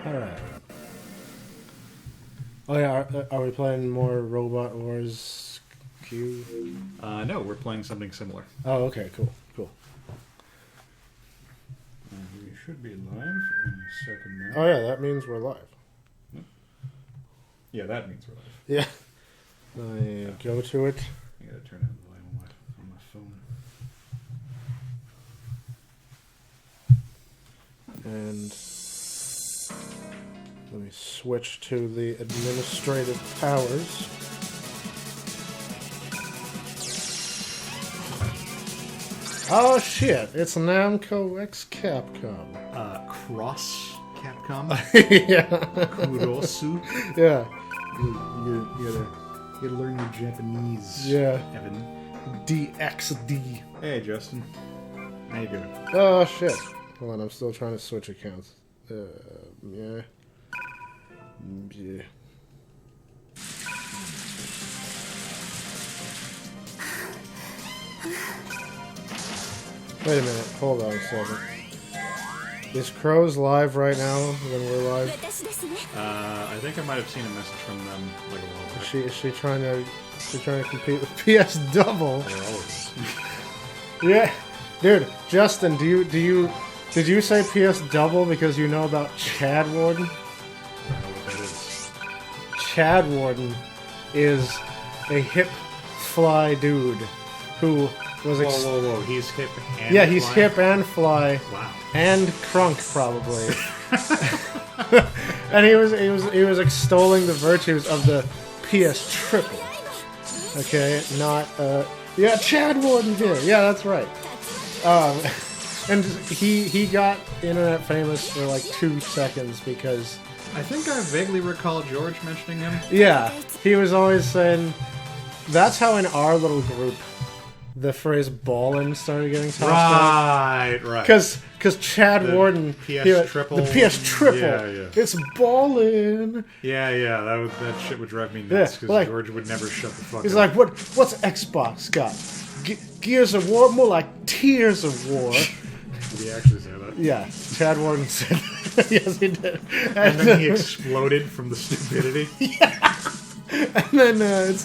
Alright. Oh yeah, are we playing more Robot Wars Q? No, we're playing something similar. Oh, okay, cool. We should be live in a second now. Oh yeah, that means we're live. Yeah, that means we're live. Yeah. Go to it. I gotta turn on the live on my phone. And let me switch to the administrative powers. Oh shit, it's Namco x Capcom. Cross Capcom. Yeah. Kurosu. Yeah. You gotta learn your Japanese. Yeah. Evan. DXD. Hey, Justin. How you doing? Oh shit. Hold on, I'm still trying to switch accounts. Yeah. Yeah. Wait a minute, hold on a second. Is Crow's live right now when we're live? I think I might have seen a message from them like a while back. Is she trying to compete with PS Double? They're always. Yeah. Dude, Justin, did you say PS Double because you know about Chad Warden? I don't know what that is. Chad Warden is a hip fly dude who was Whoa! He's hip and yeah, he's fly? hip and fly Wow. and crunk probably. And he was extolling the virtues of the PS Triple. Okay, not yeah, Chad Warden here. Yeah, that's right. And he got internet famous for like 2 seconds because I think I vaguely recall George mentioning him. yeah, he was always saying that's how in our little group the phrase ballin' started getting tossed out. Right. Because Chad The Warden, PS Triple. the PS Triple, Yeah. it's ballin'. Yeah. That shit would drive me nuts because like- George would never shut the fuck He's up. like, what's Xbox got? Gears of War, more like Tears of War. Did he actually say that? Yeah, Chad Warden said. Yes, he did. And then he exploded from the stupidity. And then it's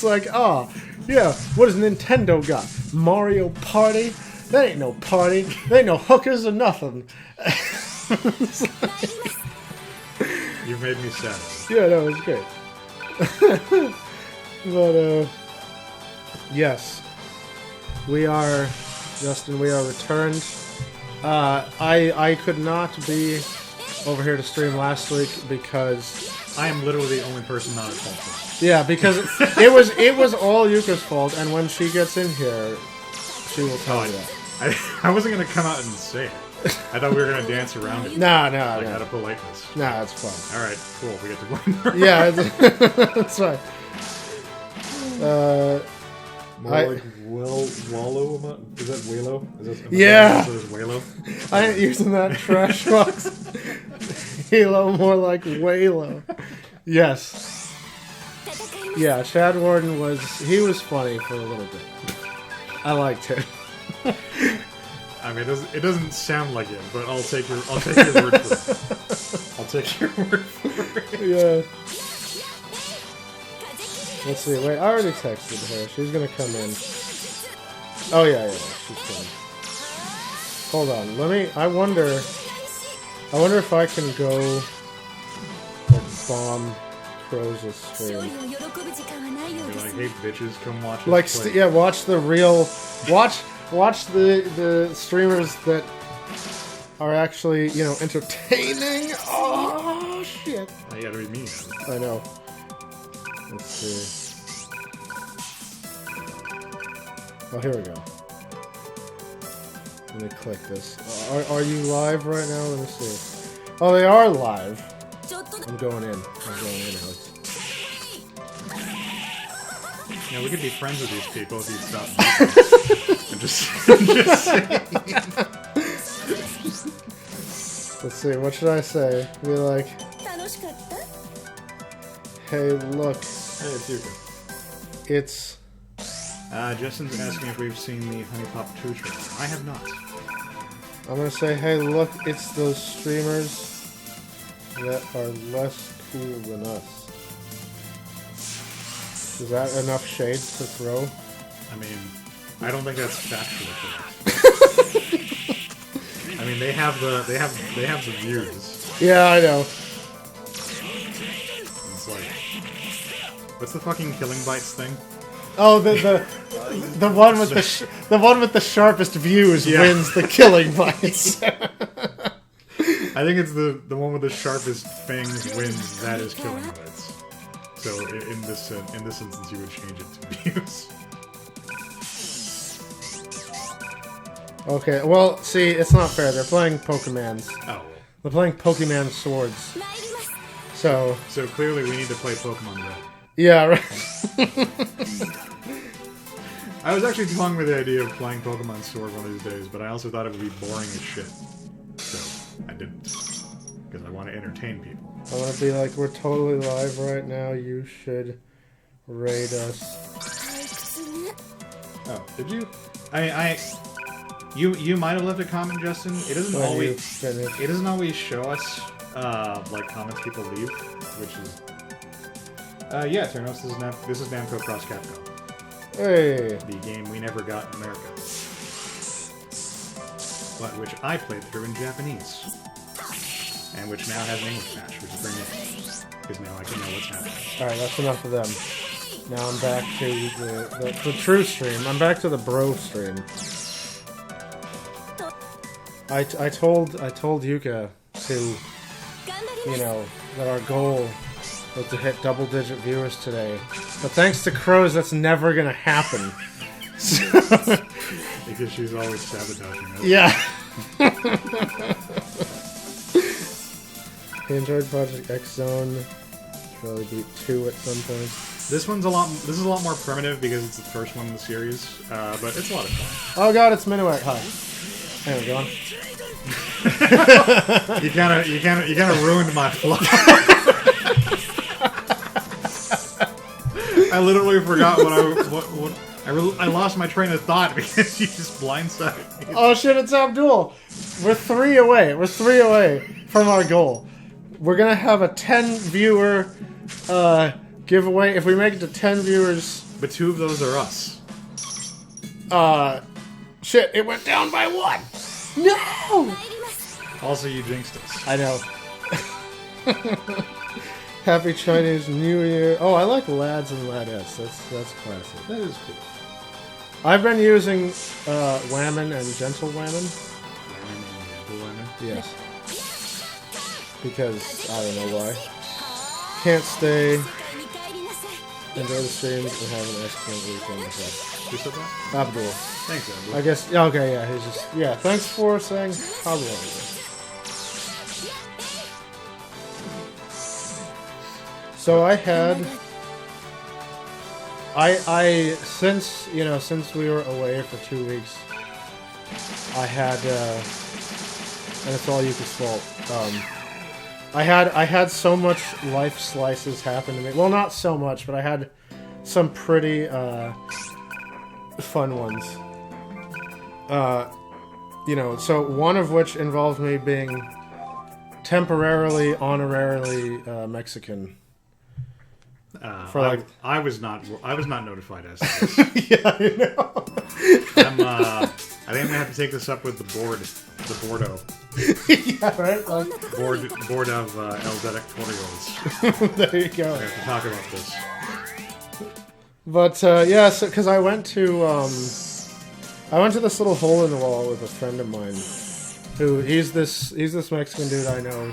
like, oh, yeah, what does Nintendo got? Mario Party? That ain't no party. There ain't no hookers or nothing. You made me sad. Yeah, no, it's great. But, yes. We are, Justin, we are returned. I could not be over here to stream last week because... I am literally the only person not at fault. Yeah, because it was all Yuka's fault, and when she gets in here, she will tell you that. I wasn't gonna come out and say it. I thought we were gonna dance around it. No, Like out of politeness. Nah, it's fun. Alright, cool. We get to go. Yeah, that's fine. More like Wallow? Is that Walo? Is that Yeah. Is Walo? I ain't using that trash box. Halo, more like Walo. Yes. Yeah, Chad Warden was funny for a little bit. I liked it. I mean, it doesn't sound like it, but I'll take your word for it. I'll take your word for it. Yeah. Let's see. Wait, I already texted her. She's gonna come in. Oh yeah, she's coming. Hold on. I wonder if I can go like bomb Crow's stream. Be like, hey bitches, come watch us Like play. yeah, watch the streamers that are actually, entertaining. Oh shit. You gotta be mean. I know. Let's see. Oh, here we go. Let me click this. Are you live right now? Let me see. Oh, they are live. I'm going in, Alex. Yeah, we could be friends with these people if you stop. I'm just saying. Let's see. What should I say? Be like, hey, look, Hey, it's Yuka. it's. Justin's asking if we've seen the Honey Pop 2 trailer. I have not. I'm gonna say, hey, look, it's those streamers that are less cool than us. Is that enough shades to throw? I mean, I don't think that's factually correct. I mean, they have the views. Yeah, I know. It's like, what's the fucking Killing Bites thing? Oh, the one with the one with the sharpest views wins the Killing Bites. I think it's the one with the sharpest fangs wins. That is Killing Bites. So in this instance, you would change it to views. Okay, well, see, it's not fair. They're playing Pokemons. Oh. They're playing Pokemon Swords. So clearly we need to play Pokemon Red. yeah, right. I was actually toying with the idea of playing Pokemon Sword one of these days, but I also thought it would be boring as shit. So I didn't. Because I want to entertain people. I want to be like, we're totally live right now. You should raid us. Oh, did you? You might have left a comment, Justin. It doesn't always show us like comments people leave, which is yeah, Ternos, this is Namco Cross Capcom. Hey, The game we never got in America, but which I played through in Japanese, and which now has an English patch, which is very nice, because now I can know what's happening. all right, that's enough of them. Now I'm back to the true stream. I'm back to the bro stream. I told Yuka to, you know, that our goal was to hit double-digit viewers today. But thanks to Crows, that's never gonna happen. Because she's always sabotaging us. Yeah. He enjoyed Project X Zone. Probably beat 2 at some point. This is a lot more primitive because it's the first one in the series, but it's a lot of fun. Oh god, it's Minuet. Hi. There we go. You kind of ruined my flow. I literally forgot I lost my train of thought because you just blindsided me. Oh shit, it's Abdul. We're 3 away. We're 3 away from our goal. We're gonna have a 10 viewer giveaway. If we make it to 10 viewers, But 2 of those are us. shit, it went down by 1. No. Also, you jinxed us. I know. Happy Chinese New Year. Oh, I like lads and ladettes. That's classic. That is cool. I've been using Whammon and Gentle Whammon. Yes. Because I don't know why. Can't stay. Enjoy the streams and have an excellent weekend. Who said that? Abdul. Thanks, Abdul. I guess. Okay, yeah. He's just. Yeah. Thanks for saying Abdul. So I had. Since we were away for 2 weeks, I had, and it's all Yuka's fault. I had so much life slices happen to me. Well, not so much, but I had some pretty fun ones. So one of which involved me being temporarily, honorarily Mexican. I was not notified as to this. Yeah, I know. I think I'm gonna have to take this up with the Bordo. Yeah, right. Board of El Directorios. There you go. I have to talk about this. But yeah, so because I went to this little hole in the wall with a friend of mine, who he's this Mexican dude I know,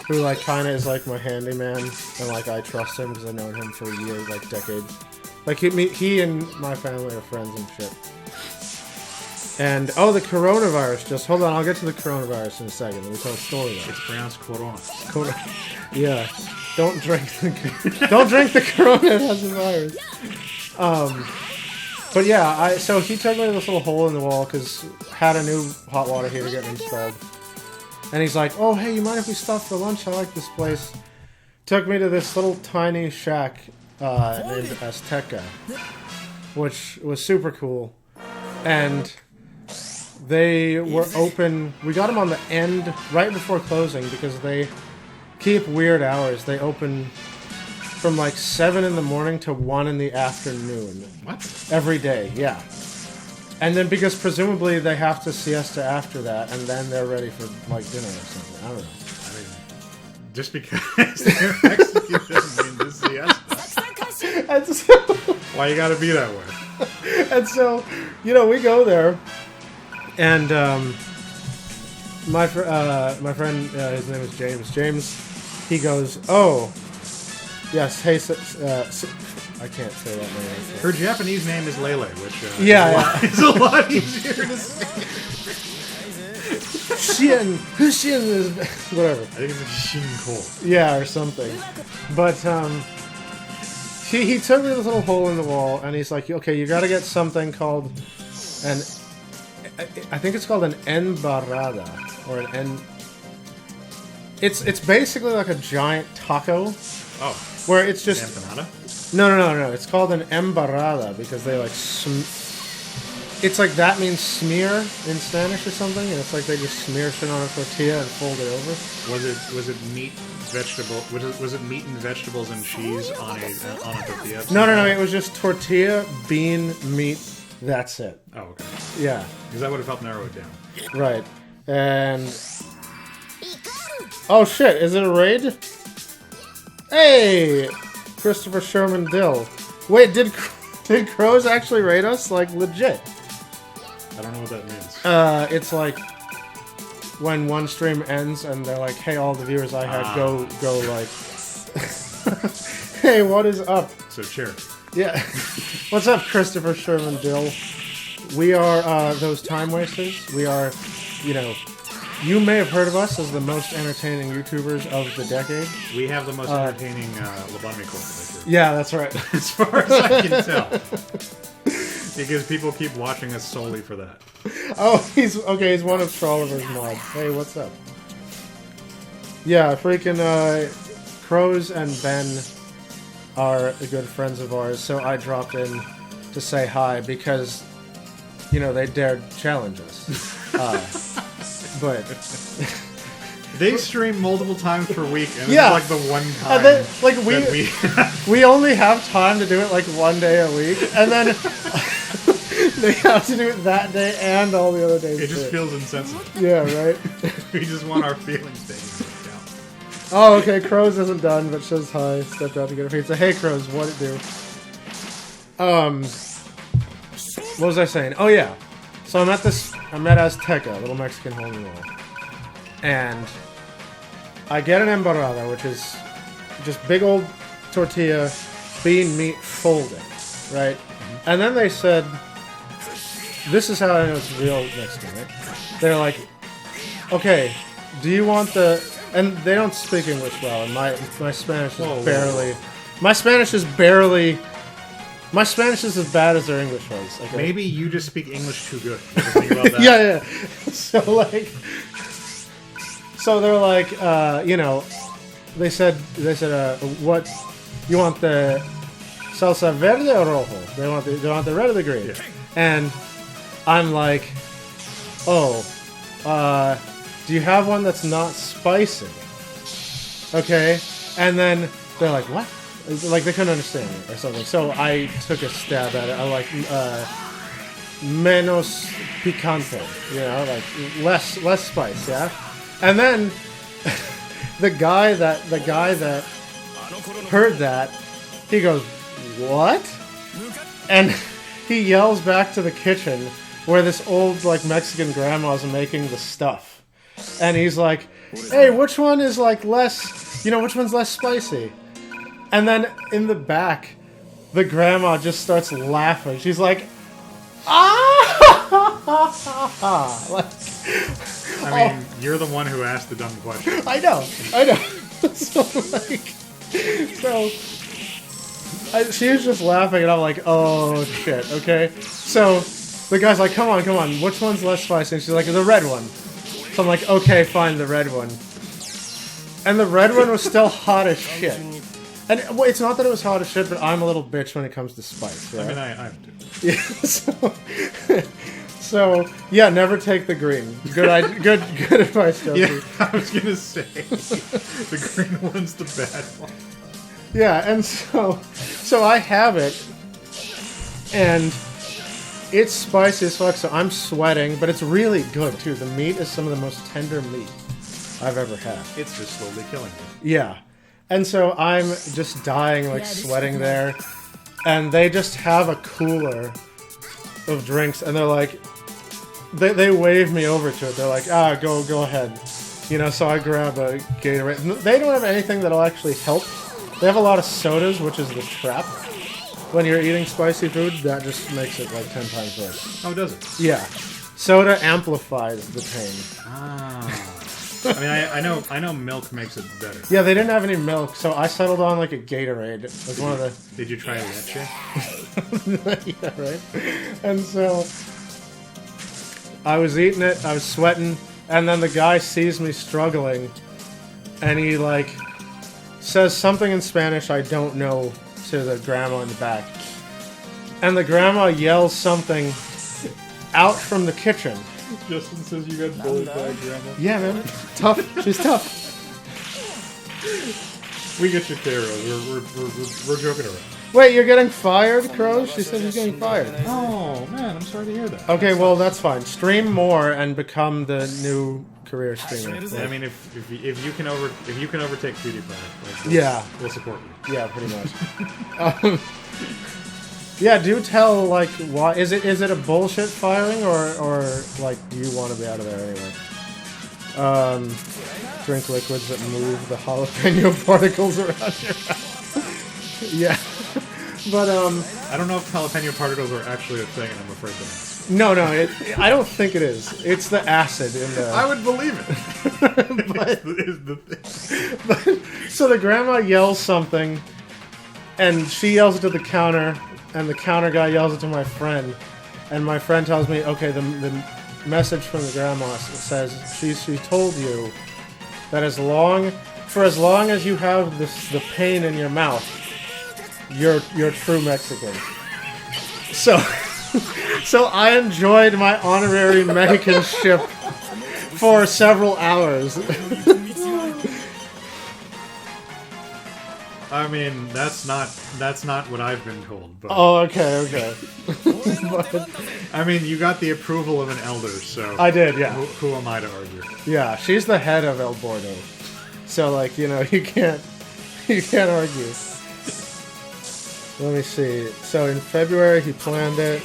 who like kind of is like my handyman, and like I trust him because I've known him for years, like decades. Like he and my family are friends and shit. And the coronavirus. Just hold on, I'll get to the coronavirus in a second. Let me tell a story though. It's pronounced Corona. Yeah, don't drink the Corona. It has a virus. But yeah, so he took me to this little hole in the wall because had a new hot water heater getting installed. And he's like, oh, hey, you mind if we stop for lunch? I like this place. Took me to this little tiny shack named Azteca, which was super cool. And they were open. We got them on the end, right before closing, because they keep weird hours. They open from like 7 in the morning to 1 in the afternoon. What? Every day, yeah. And then because presumably they have to siesta after that, and then they're ready for like dinner or something. I don't know. I mean, just because they're Mexican doesn't mean this siesta. And so, Why you gotta be that way? and so, we go there, and my friend, his name is James. James, he goes, oh, yes, hey, I can't say that name. Her Japanese name is Lele, which It's is a lot easier to say. Hushin is whatever. I think it's like Shinko. Yeah, or something. But he took me to this little hole in the wall, and he's like, okay, you got to get something called I think it's called an embarrada or an en. It's basically like a giant taco. Oh. Where it's just Empanada? No. It's called an embarrada because they like it's like that means smear in Spanish or something, and it's like they just smear shit on a tortilla and fold it over. Was it meat, vegetable? Was it meat and vegetables and cheese on a tortilla? No. It was just tortilla, bean, meat. That's it. Oh, okay. Yeah. Because that would have helped narrow it down. Right. And oh shit! Is it a raid? Hey, Christopher Sherman Dill. Wait, did Crows actually raid us? Like legit? I don't know what that means. It's like when one stream ends and they're like, "Hey, all the viewers I had, go like, hey, what is up?" So charity. Yeah, what's up, Christopher Sherman Dill? We are those time wasters. We are, you may have heard of us as the most entertaining YouTubers of the decade. We have the most entertaining lobotomy corporate. Yeah, that's right. As far as I can tell. Because people keep watching us solely for that. Oh, he's one of Trolliver's mods. Hey, what's up? Yeah, freaking Crows and Ben are good friends of ours, so I dropped in to say hi because, they dared challenge us. But they stream multiple times per week, and yeah. it's like the one time that we only have time to do it like one day a week, and then they have to do it that day and all the other days. It just feels insensitive. Yeah, right? We just want our feelings taken into account. Oh, okay, Crows isn't done, but says hi. Stepped out to get a pizza. Hey, Crows, what it do? What was I saying? Oh, yeah. So I'm at Azteca, a little Mexican hole in the wall. And I get an embarrada, which is just big old tortilla, bean meat folded, right? Mm-hmm. And then they said, this is how I know it's real Mexican, right? They're like, okay, do you want the... And they don't speak English well, and my Spanish is barely... My Spanish is barely... My Spanish is as bad as their English was. Okay? Maybe you just speak English too good. Think about that. Yeah. So they're like, they said, what, you want the salsa verde or rojo? They want the red or the green? Yeah. And I'm like, do you have one that's not spicy? Okay. And then they're like, what? Like they couldn't understand it or something. So I took a stab at it. I like menos picante, like less spice, yeah. And then the guy that heard that, he goes, "What?" And he yells back to the kitchen where this old like Mexican grandma's making the stuff, and he's like, "Hey, which one is like less? Which one's less spicy?" And then in the back, the grandma just starts laughing. She's like, ah! Like, I mean, you're the one who asked the dumb question. I know. She was just laughing, and I'm like, oh shit, okay. So the guy's like, come on, which one's less spicy? And she's like, the red one. So I'm like, okay, fine, the red one. And the red one was still hot as shit. And it's not that it was hot as shit, but I'm a little bitch when it comes to spice. Right? I mean, I am too. Yeah. So yeah, never take the green. Good advice, Josie. Yeah, I was gonna say the green one's the bad one. Yeah, and so I have it, and it's spicy as fuck. So I'm sweating, but it's really good too. The meat is some of the most tender meat I've ever had. It's just slowly killing me. Yeah, and so I'm just dying, like sweating there, and they just have a cooler of drinks, and they're like, they wave me over to it. They're like, go ahead, you know. So I grab a Gatorade. They don't have anything that'll actually help. They have a lot of sodas, which is the trap. When you're eating spicy food, that just makes it like 10 times worse. Oh, does it? Yeah, soda amplifies the pain. Ah. I mean, I know milk makes it better. Yeah, they didn't have any milk, so I settled on like a Gatorade. It was one of the. Did you try leche? Yeah, right. And so I was eating it, I was sweating, and then the guy sees me struggling, and he like says something in Spanish I don't know to the grandma in the back, and the grandma yells something out from the kitchen. Justin says you got bullied by a grandma. Yeah, man, tough. She's tough. We get you, Kara. We're joking around. Wait, you're getting fired, Crows? She said she's getting fired. Oh man, I'm sorry to hear that. Okay, well that's fine. Stream more and become the new career streamer. I mean, if you can overtake PewDiePie, like, Yeah. we'll support you. Yeah, pretty much. Yeah, do tell like why is it a bullshit firing or like do you want to be out of there anyway? Drink liquids that move the jalapeno particles around your mouth. Yeah. But I don't know if jalapeno particles are actually a thing, and I'm afraid to ask. no, I don't think it is. It's the acid in the. I would believe it. But, so the grandma yells something, and she yells it to the counter, and the counter guy yells it to my friend, and my friend tells me, okay, the message from the grandma says she told you that as long as you have the pain in your mouth, you're true Mexican. So I enjoyed my honorary Mexicanship for several hours. I mean, that's not what I've been told. But Oh, okay. But I mean, you got the approval of an elder, so I did, yeah. Who am I to argue? Yeah, she's the head of El Bordo. So, like, you know, you can't argue. Let me see. So, in February, he planned it.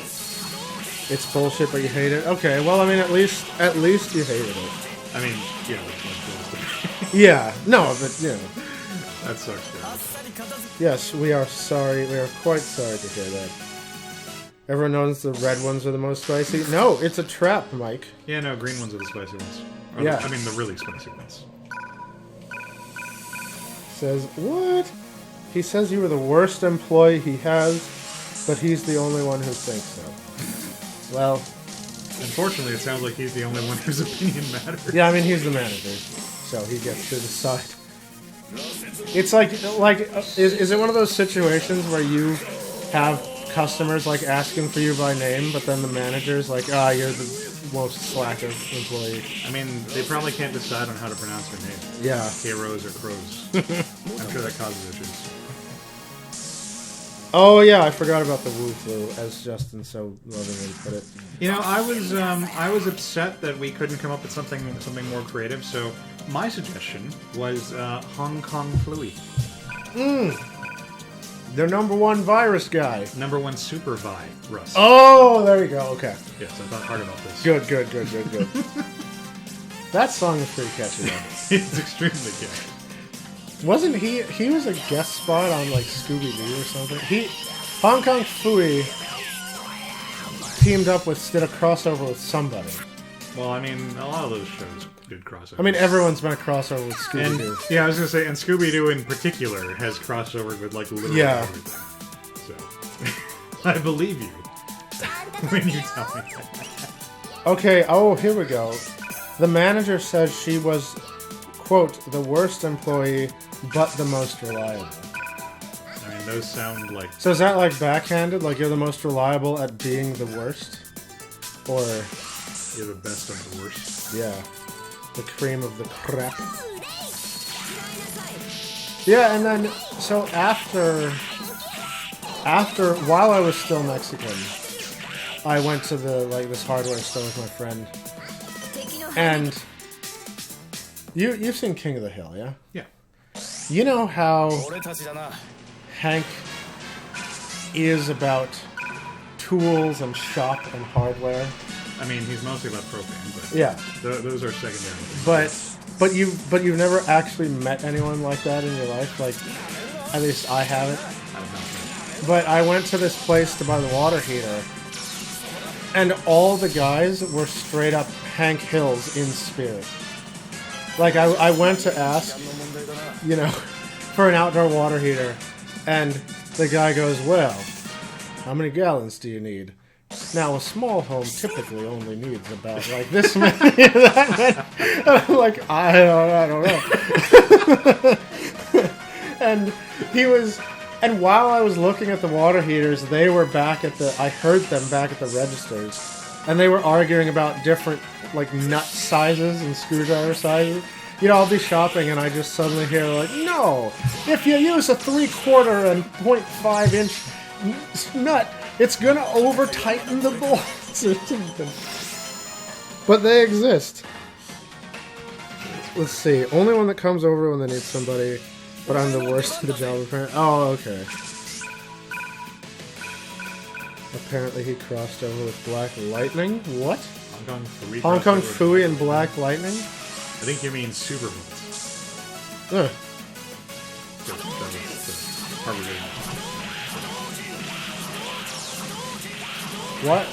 It's bullshit, but you hate it. Okay, well, I mean, at least you hated it. I mean, yeah, that's Yeah, no, but, you know. that sucks, guys. Yes, we are sorry. We are quite sorry to hear that. Everyone knows the red ones are the most spicy. No, it's a trap, Mike. Yeah, no, green ones are the spicy ones. Or Yeah. I mean, the really spicy ones. Says, what? He says you were the worst employee he has, but he's the only one who thinks so. Well, Unfortunately, it sounds like he's the only one whose opinion matters. yeah, I mean, he's the manager, so he gets to decide. It's like is it one of those situations where you have customers like asking for you by name, but then the manager's like, you're the most slack of employee. I mean, they probably can't decide on how to pronounce your name. Yeah. Heroes or crows. I'm sure that causes issues. Oh yeah, I forgot about the Woo Flu, as Justin so lovingly put it. You know, I was upset that we couldn't come up with something more creative. So my suggestion was Hong Kong Fluey. Their number one virus guy. Number one super vi, Russ. Oh, there we go. Okay. Yes, I thought hard about this. Good. That song is pretty catchy though. It's extremely good. Wasn't he was a guest spot on like Scooby-Doo or something? Hong Kong Fooey teamed up did a crossover with somebody. Well, I mean, a lot of those shows did crossover. I mean, everyone's been a crossover with and Scooby-Doo. yeah, I was gonna say, and Scooby-Doo in particular has crossover with like literally everything. So I believe you when you tell me that. Okay, here we go. The manager says she was, quote, the worst employee, but the most reliable. I mean, those sound like... So is that like backhanded? Like you're the most reliable at being the worst? Or, You're the best of the worst. yeah, the cream of the crap. Yeah, and then, so while I was still Mexican, I went to this hardware store with my friend. And you've seen King of the Hill, yeah? Yeah. You know how Hank is about tools and shop and hardware? I mean, he's mostly about propane, but Yeah. Those are secondary. But you've never actually met anyone like that in your life? Like, at least I haven't. I don't know. But I went to this place to buy the water heater, and all the guys were straight up Hank Hills in spirit. Like, I went to ask, for an outdoor water heater, and the guy goes, well, how many gallons do you need? Now, a small home typically only needs about, like, this many, that many. And I'm like, I don't know. And while I was looking at the water heaters, they were I heard them back at the registers. And they were arguing about different, like, nut sizes and screwdriver sizes. I'll be shopping and I just suddenly hear, like, no, if you use a 3/4 and 0.5 inch nut, it's gonna over-tighten the bolts or something. But they exist. Let's see. Only one that comes over when they need somebody, but I'm the worst at the job apparently. Oh, okay. Apparently he crossed over with Black Lightning. What? Hong Kong Phooey and Black Lightning? I think you mean Super Bolts. Ugh. What?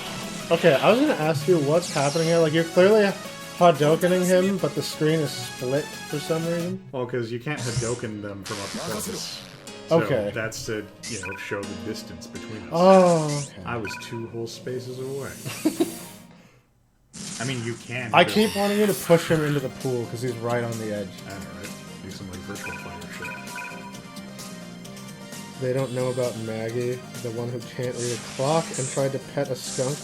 Okay, I was gonna ask you what's happening here. Like, you're clearly Hadokening him, but the screen is split for some reason. Well, because you can't Hadoken them from up close. So Okay. that's to, show the distance between us. Oh, okay. I was 2 whole spaces away. I mean, you can. I keep wanting you to push him into the pool because he's right on the edge. I know, right? Do some, like, virtual fire shit. They don't know about Maggie, the one who can't read a clock and tried to pet a skunk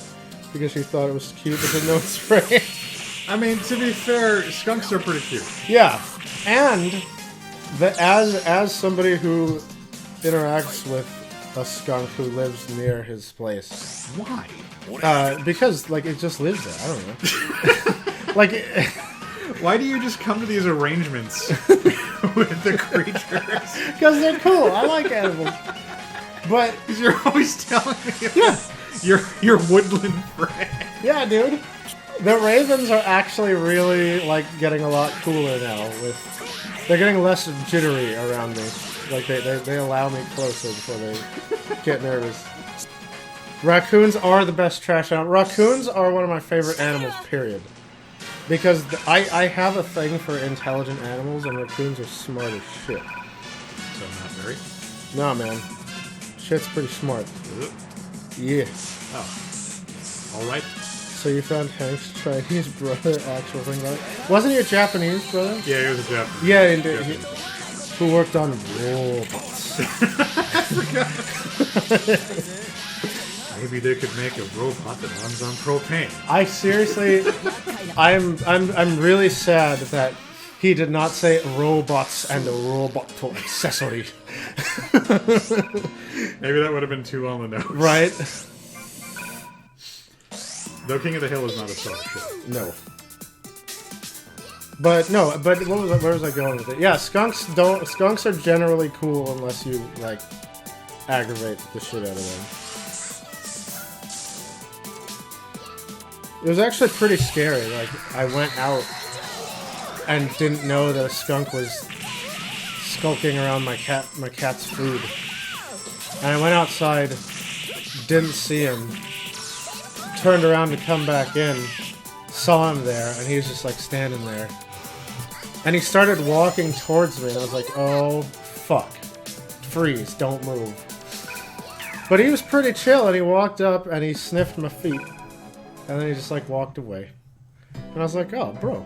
because she thought it was cute but didn't know it's right. I mean, to be fair, skunks are pretty cute. Yeah, and as somebody who interacts with a skunk who lives near his place. Why? Because, like, it just lives there. I don't know. Like, why do you just come to these arrangements with the creatures? Because they're cool. I like animals. But because you're always telling me yeah, your woodland friend. Yeah, dude. The ravens are actually really, like, getting a lot cooler now. They're getting less jittery around me. Like, they allow me closer before they get nervous. Raccoons are the best trash animal. Raccoons are one of my favorite animals, period. Because I have a thing for intelligent animals, and raccoons are smart as shit. So not very? Nah, man. Shit's pretty smart. Is it? Yeah. Oh. Alright. So you found Hank's Chinese brother, actual thing about it? Wasn't he a Japanese brother? Yeah, he was a Japanese. Yeah, indeed. Who worked on robots. Maybe they could make a robot that runs on propane. I seriously, I'm really sad that he did not say robots and a robot accessory. Maybe that would have been too on the nose. Right? Though King of the Hill is not a Star show. No. But where was I going with it? Yeah, skunks are generally cool unless you, like, aggravate the shit out of them. It was actually pretty scary. Like, I went out and didn't know that a skunk was skulking around my cat's food. And I went outside, didn't see him, turned around to come back in, saw him there, and he was just, like, standing there. And he started walking towards me, and I was like, oh, fuck. Freeze, don't move. But he was pretty chill, and he walked up, and he sniffed my feet. And then he just, like, walked away. And I was like, oh, bro.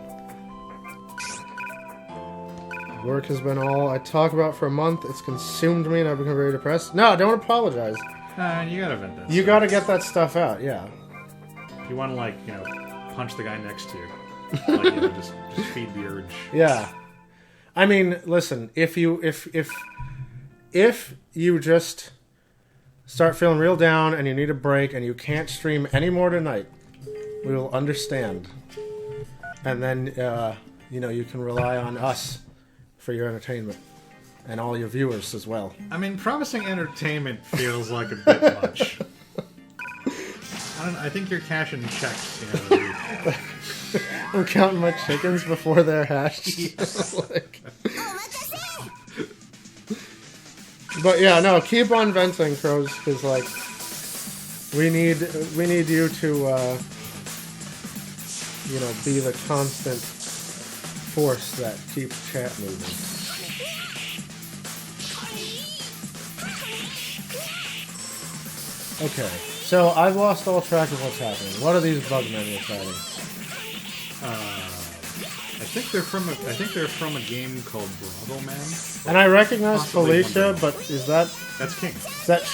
Work has been all I talk about for a month. It's consumed me, and I've become very depressed. No, don't apologize. You gotta vent that. You gotta get that stuff out, yeah. You want to like, you know, punch the guy next to you. Like, you know, just feed the urge. Yeah. I mean, listen, if you just start feeling real down and you need a break and you can't stream anymore tonight, we will understand. And then, you know, you can rely on us for your entertainment. And all your viewers as well. I mean, promising entertainment feels like a bit much. I think you're cashing checks, you know. I'm counting my chickens before they're hatched. Like... But yeah, no, keep on venting, Crows, because like we need you to you know, be the constant force that keeps chat moving. Okay, so I've lost all track of what's happening. What are these bugmen you're fighting? I think they're from a game called Bravo Man. And I recognize Possibly Felicia, but is that That's King.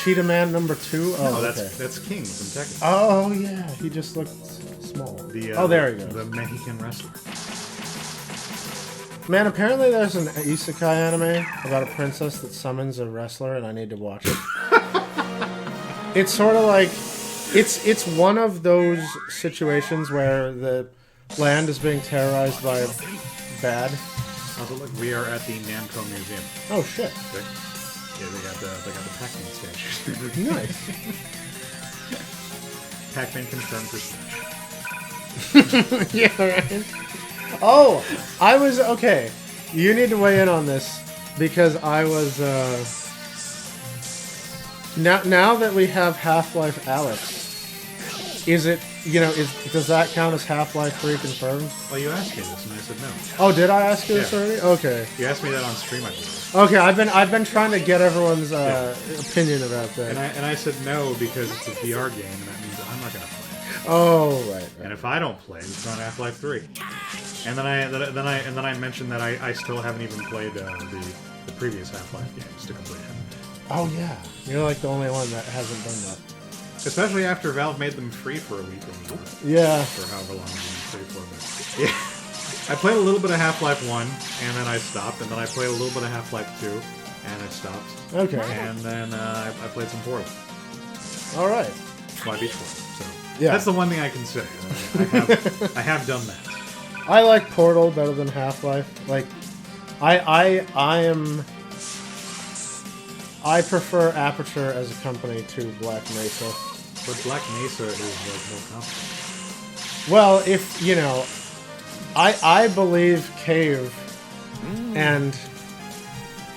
Cheetah Man number 2? Oh, No, okay. that's King from Tekken. Oh yeah, he just looked small. Oh, there he goes. The Mexican wrestler. Man, apparently there's an isekai anime about a princess that summons a wrestler, and I need to watch it. It's sort of like it's one of those situations where the land is being terrorized by a bad. Also, look, we are at the Namco Museum. Oh shit! Okay. Yeah, they got the Pac-Man statues. Nice. Pac-Man confirmed for Smash. Yeah, right. Oh, I was okay. You need to weigh in on this because I was. Now that we have Half-Life Alex, is it, you know, does that count as Half-Life 3 confirmed? Well, you asked me this, and I said no. Oh, did I ask you this Yeah. already? Okay. You asked me that on stream, I believe. Okay, I've been trying to get everyone's opinion about that. And I said no because it's a VR game, and that means I'm not gonna play it. Oh, right. And if I don't play it, it's on Half-Life 3. And then I mentioned that I still haven't even played the previous Half-Life games to completion. Oh yeah, you're like the only one that hasn't done that. Especially after Valve made them free for a week or more. Yeah. For however long they've been free for. But yeah. I played a little bit of Half-Life 1, and then I stopped. And then I played a little bit of Half-Life 2, and I stopped. Okay. And then I played some Portal. All right. Well, I beat Portal. So Yeah. that's the one thing I can say. I have done that. I like Portal better than Half-Life. Like, I prefer Aperture as a company to Black Mesa. But Black Mesa is like more complicated. Well, if you know, I believe Cave, and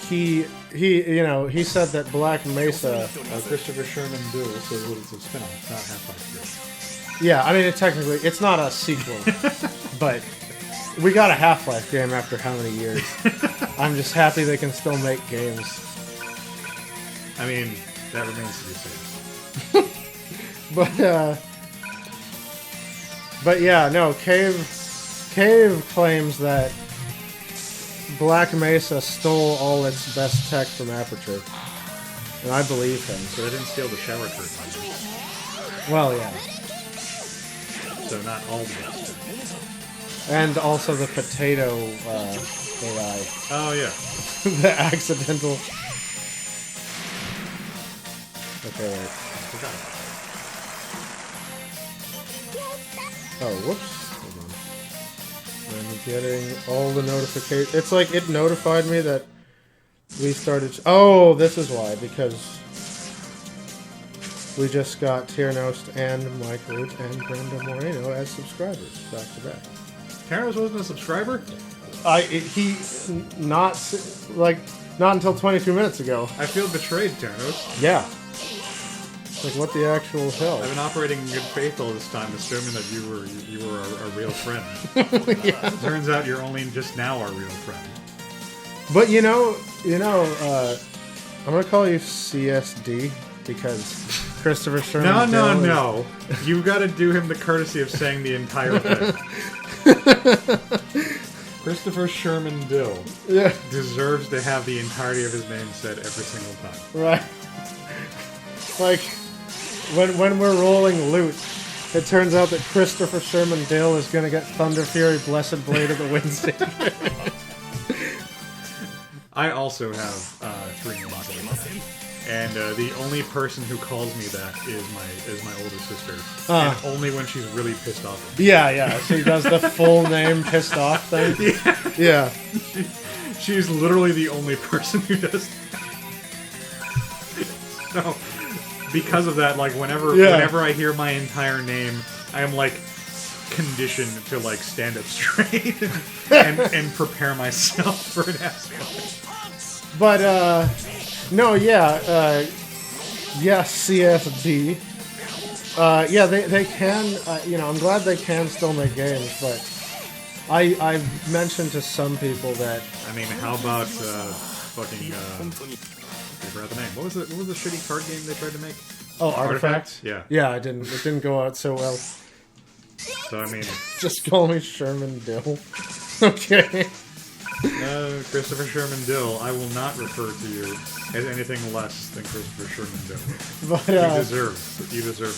he you know, he said that Black Mesa. Christopher Sherman Duel says what it's a spin-off. It's not Half-Life 3. Yeah, I mean, technically, it's not a sequel, but we got a Half-Life game after how many years? I'm just happy they can still make games. I mean, that remains to be seen. But yeah, no, Cave claims that Black Mesa stole all its best tech from Aperture. And I believe him. So they didn't steal the shower curtain. Well, yeah. So not all the best. And also the potato AI. Oh, yeah. The accidental... Okay, wait. Forgot. Oh, whoops. Hold on. I'm getting all the notifications. It's like it notified me that we started... Oh, this is why. Because we just got Tiernost and Mike Root and Brenda Moreno as subscribers back to back. Tiernost wasn't a subscriber? Not until 22 minutes ago. I feel betrayed, Tiernost. Yeah. Like, what the actual hell? I've been operating in good faith all this time, assuming that you were a real friend. Yeah. Turns out you're only just now our real friend. But I'm gonna call you CSD because Christopher Sherman. No. You got to do him the courtesy of saying the entire thing. Christopher Sherman Dill deserves to have the entirety of his name said every single time. Right. Like when we're rolling loot it turns out that Christopher Sherman Dill is gonna get Thunder Fury Blessed Blade of the Windsaber. I also have 3 names, and the only person who calls me that is my older sister, and only when she's really pissed off at me. Yeah, she does the full name pissed off thing. Yeah. She's literally the only person who does that. So, because of that, like, whenever I hear my entire name, I am, like, conditioned to, like, stand up straight and prepare myself for an ass whooping. But, no, yeah, CSD. Yeah, they can, you know, I'm glad they can still make games, but I've mentioned to some people that... I mean, how about, fucking, I forgot the name. What was the shitty card game they tried to make? Oh, Artifact? Yeah. Yeah, it didn't go out so well. So, I mean... Just call me Sherman Dill. Okay. Christopher Sherman Dill, I will not refer to you as anything less than Christopher Sherman Dill. But, you deserve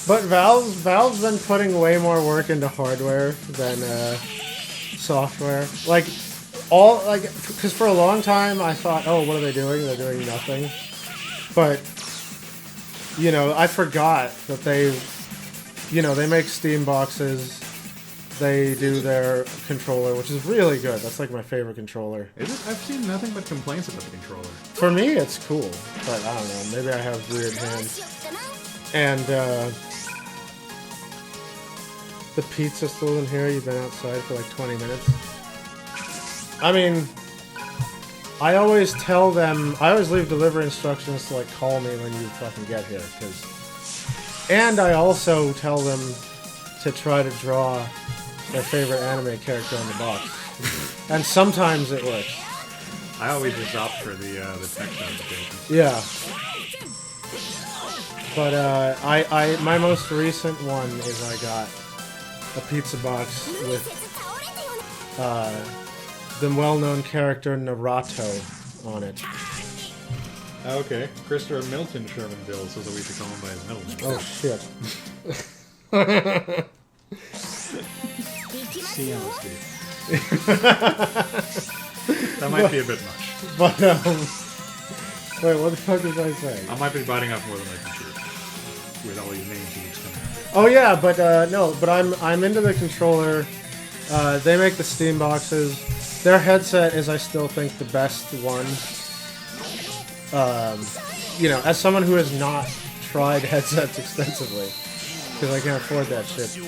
the But Valve's been putting way more work into hardware than software. Like, because for a long time I thought, oh, what are they doing? They're doing nothing. But, you know, I forgot that they make Steam boxes. They do their controller, which is really good. That's like my favorite controller. Is it? I've seen nothing but complaints about the controller. For me, it's cool, but I don't know. Maybe I have weird hands. And the pizza's still in here. You've been outside for like 20 minutes. I mean, I always tell them. I always leave delivery instructions to like call me when you fucking get here, and I also tell them to try to draw their favorite anime character on the box. And sometimes it works. I always just opt for the text notification. Yeah. But my most recent one is I got a pizza box with the well-known character Naruto on it. Okay. Christopher Milton Sherman Dill says that we should call him by his middle name. Oh, shit. CMSD. That might be a bit much. But, wait, what the fuck was I saying? I might be biting off more than I can chew with all these names you coming out. Oh yeah, but no, but I'm into the controller. They make the Steam boxes. Their headset is, I still think, the best one. You know, as someone who has not tried headsets extensively, because I can't afford that shit.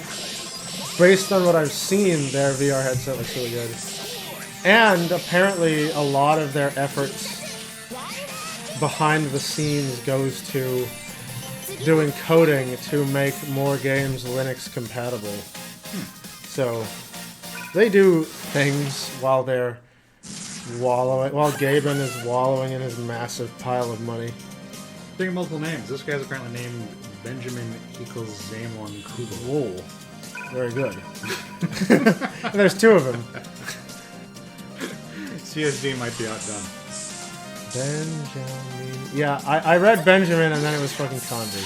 Based on what I've seen, their VR headset looks really good. And apparently a lot of their efforts behind the scenes goes to doing coding to make more games Linux compatible. So they do things while they're wallowing, while Gaben is wallowing in his massive pile of money. Speaking of multiple names, this guy's apparently named Benjamin equals Zamon Kugel. Whoa. Very good. There's 2 of them. CSD might be outdone. Benjamin. Yeah, I read Benjamin and then it was fucking Convy.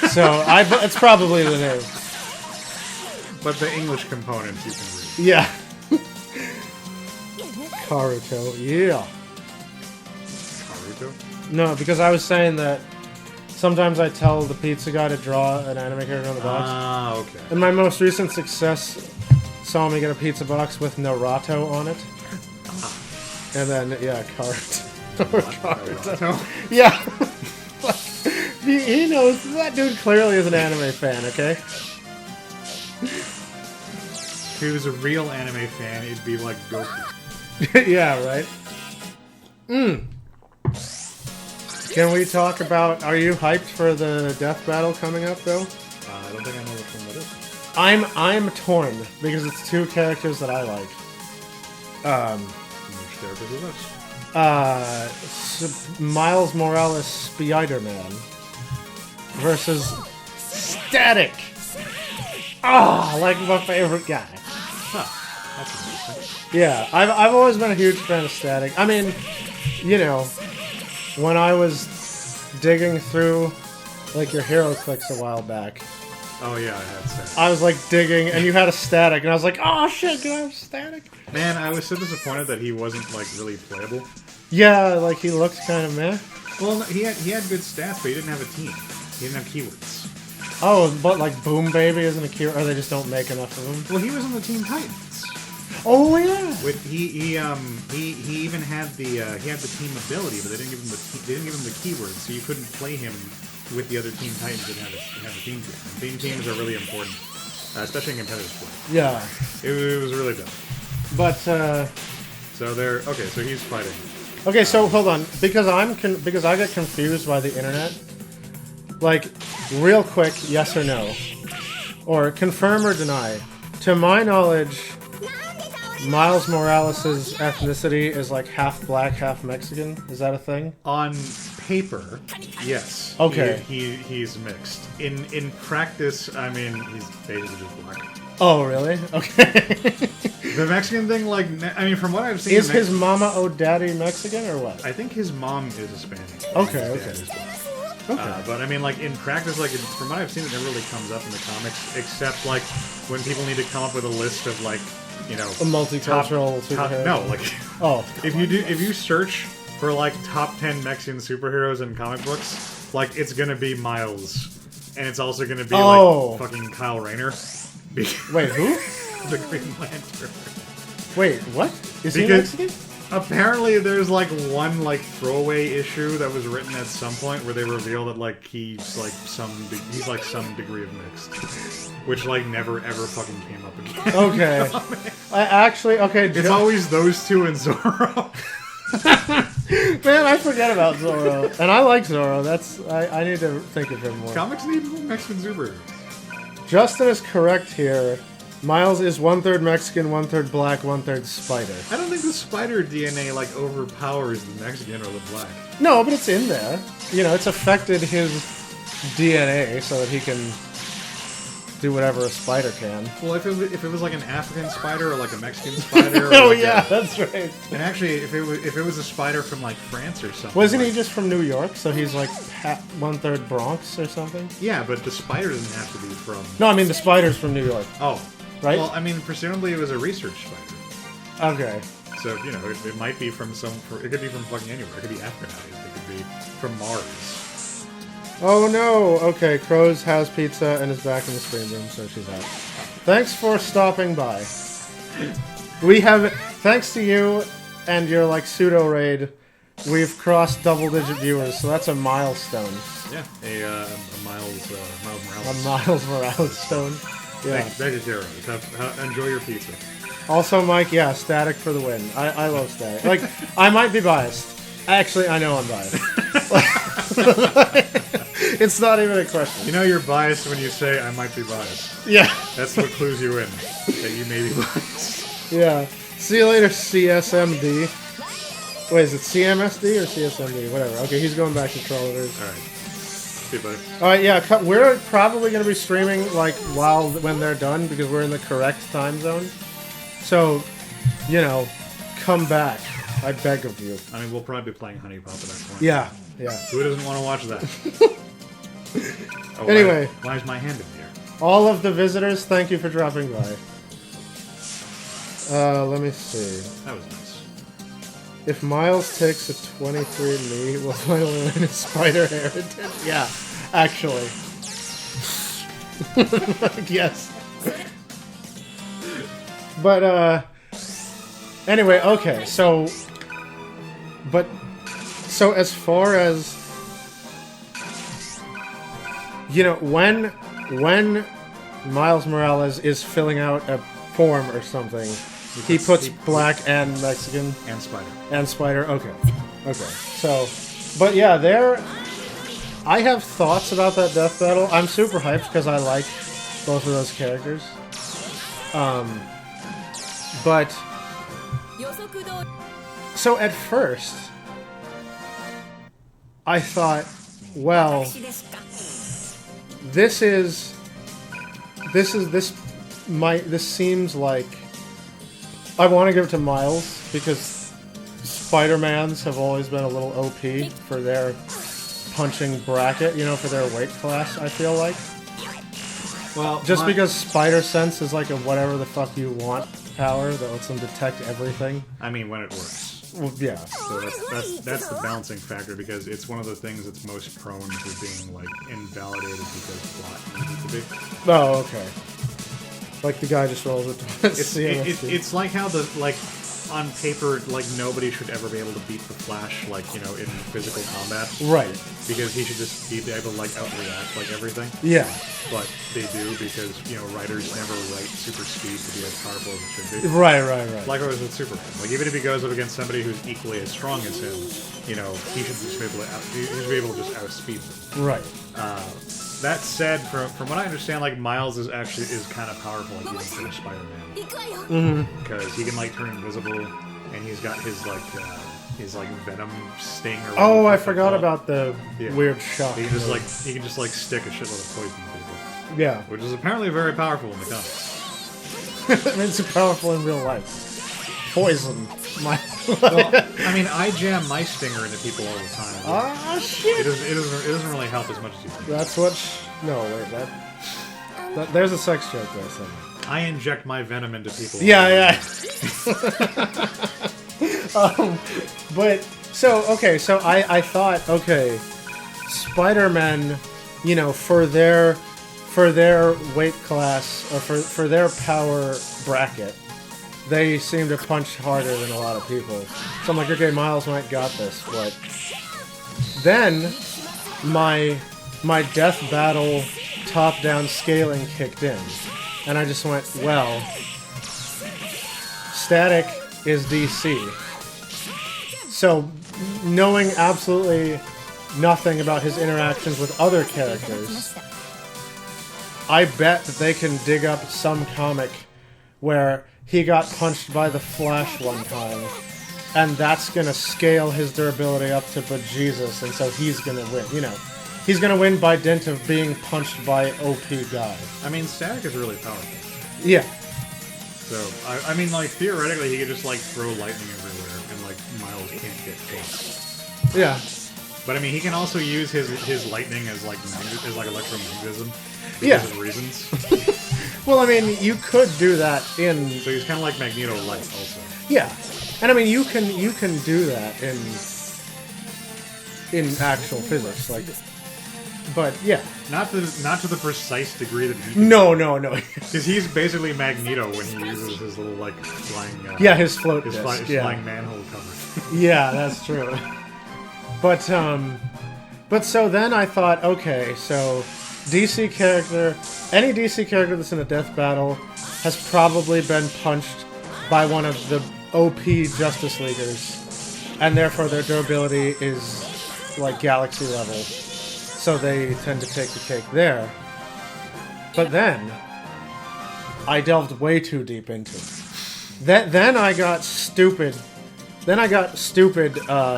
So it's probably the name. But the English components you can read. Yeah. Karuto. Yeah. Karuto? No, because I was saying that sometimes I tell the pizza guy to draw an anime character on the box. Ah, okay. And my most recent success saw me get a pizza box with Naruto on it. And then, yeah, Karuto. Karuto. Yeah. he knows. That dude clearly is an anime fan, okay? If he was a real anime fan, it'd be like Goku. Yeah, right? Can we talk about... Are you hyped for the death battle coming up, though? I don't think I know which one that is. I'm torn, because it's 2 characters that I like. Which characters are this? Miles Morales Spider-Man versus Static. Like my favorite guy. Huh. That's interesting. Yeah, I've always been a huge fan of Static. I mean, you know, when I was digging through like your hero clicks a while back, Oh yeah, I had static. I was like digging, and you had a static, and I was like, oh shit, can I have static? Man, I was so disappointed that he wasn't like really playable. Yeah, like he looked kind of meh. Well, he had good stats, but he didn't have a team. He didn't have keywords. Oh, but like Boom Baby isn't a keyword, or they just don't make enough of them. Well, he was on the Team Titans. Oh yeah. With he even had the he had the team ability, but they didn't give him the keywords, so you couldn't play him with the other Team Titans that have a team team. And team teams are really important, especially in competitive play. Yeah. It was really dumb. But So they're okay. So he's fighting. okay, so hold on, because because I get confused by the internet. Like, real quick, yes or no, or confirm or deny. To my knowledge, Miles Morales' ethnicity is like half black, half Mexican. Is that a thing? On paper, yes. Okay. He's mixed. In practice, I mean, he's basically just black. Oh, really? Okay. The Mexican thing, like, I mean, from what I've seen, Is his mama or daddy Mexican or what? I think his mom is Hispanic. Okay, His okay. dad is black. Okay. But I mean, like in practice, like from what I've seen, it never really comes up in the comics, except like when people need to come up with a list of like, you know, A multicultural superhero? No, like Oh. if you search for like top 10 Mexican superheroes in comic books, like it's gonna be Miles, and it's also gonna be like fucking Kyle Rayner. Wait, who? The Green Lantern. Wait, what? Is he Because- Mexican? Apparently, there's like one like throwaway issue that was written at some point where they reveal that like he's like some degree of mixed, which like never ever fucking came up again. Okay. I actually, okay. It's always those two and Zorro. Man, I forget about Zorro. And I like Zorro. I need to think of him more. Comics need more Mexican superheroes. Justin is correct here. Miles is 1/3 Mexican, 1/3 black, 1/3 spider. I don't think the spider DNA like overpowers the Mexican or the black. No, but it's in there. You know, it's affected his DNA so that he can do whatever a spider can. Well, if it was like an African spider or like a Mexican spider. Or Oh like yeah, that's right. And actually, if it was a spider from like France or something. Wasn't he like- just from New York? So he's like 1/3 Bronx or something? Yeah, but the spider doesn't have to be from. No, I mean the spider's from New York. Oh. Right? Well, I mean, presumably it was a research spider. Okay. So, you know, it might be from it could be from fucking anywhere. It could be Africanized. It could be from Mars. Oh no! Okay, Crows has pizza and is back in the screen room, so she's out. Thanks for stopping by. We have, thanks to you and your like pseudo raid, we've crossed double-digit viewers, so that's a milestone. Yeah, a Miles Morales. A Miles Morales stone. Yeah. Vegetarian. Enjoy your pizza. Also, Mike, yeah, Static for the win. I love Static. Like, I might be biased. Actually, I know I'm biased. It's not even a question. You know you're biased when you say I might be biased. Yeah. That's what clues you in that you may be biased. Yeah. See you later, CSMD. Wait, is it CMSD or CSMD? Whatever. Okay, he's going back to Trollers. All right. See you, buddy. Alright, yeah, we're probably going to be streaming, like, when they're done, because we're in the correct time zone. So, you know, come back. I beg of you. I mean, we'll probably be playing Honey Pop at that point. Yeah, yeah. Who doesn't want to watch that? Oh, Anyway. Why is my hand in the air? All of the visitors, thank you for dropping by. Let me see. That was nice. If Miles takes a 23andMe, will Miles win his spider heritage? Yeah, actually. Yes. But, anyway, okay, so as far as, you know, when Miles Morales is filling out a form or something, he puts black and Mexican And Spider. and Spider. Okay. So, but yeah, I have thoughts about that death battle. I'm super hyped because I like both of those characters. But so at first, I thought, well, this seems like I want to give it to Miles because Spider-Mans have always been a little OP for their punching bracket, you know, for their weight class, I feel like. Well, Just because Spider Sense is like a whatever the fuck you want power that lets them detect everything. I mean, when it works. Well, yeah. So that's the balancing factor, because it's one of the things that's most prone to being like invalidated because plot needs it to be. Oh, okay. Like the guy just rolls it. It's like how on paper, like, nobody should ever be able to beat the Flash, like, you know, in physical combat. Right. Because he should just be able to, like, outreact, like, everything. Yeah. But they do, because, you know, writers never write super speed to be as powerful as it should be. Right. Likewise with Superman. Like, even if he goes up against somebody who's equally as strong as him, you know, he should just be able to just outspeed them. Right. That said, from what I understand, like, Miles is kind of powerful, like, even for Spider-Man. Because he can, like, turn invisible, and he's got his venom sting. Or oh, I forgot about the weird shock. He can just like stick a shitload of poison to people. Yeah. Which is apparently very powerful in the comics. I mean, it's powerful in real life. Poison. Well, I mean, I jam my stinger into people all the time. Ah, shit! It doesn't really help as much as you think. That's what... No, wait, that... There's a sex joke there somewhere. I inject my venom into people. Yeah. But, so I thought, okay, Spider-Man, you know, for their weight class, or for their power bracket, they seem to punch harder than a lot of people. So I'm like, okay, Miles might got this, but then my death battle top-down scaling kicked in, and I just went, well, Static is DC. So knowing absolutely nothing about his interactions with other characters, I bet that they can dig up some comic where he got punched by the Flash one time, and that's gonna scale his durability up to bejesus, and so he's gonna win. You know, he's gonna win by dint of being punched by OP guy. I mean, Static is really powerful. Yeah. So I mean, like, theoretically, he could just like throw lightning everywhere, and like Miles can't get close. Yeah. But I mean, he can also use his lightning as like electromagnetism. Yeah. Because of reasons. Well, I mean, you could do that in... So he's kind of like Magneto Light, also. Yeah, and I mean, you can do that in actual physics, like. But yeah, not to the precise degree that he. No. Because he's basically Magneto when he uses his little like flying. His float disc. Flying manhole cover. Yeah, that's true. But so then I thought, okay, so DC character, any DC character that's in a death battle has probably been punched by one of the OP Justice Leaguers, and therefore their durability is like galaxy level, so they tend to take the cake there. But then I delved way too deep into it. Then I got stupid.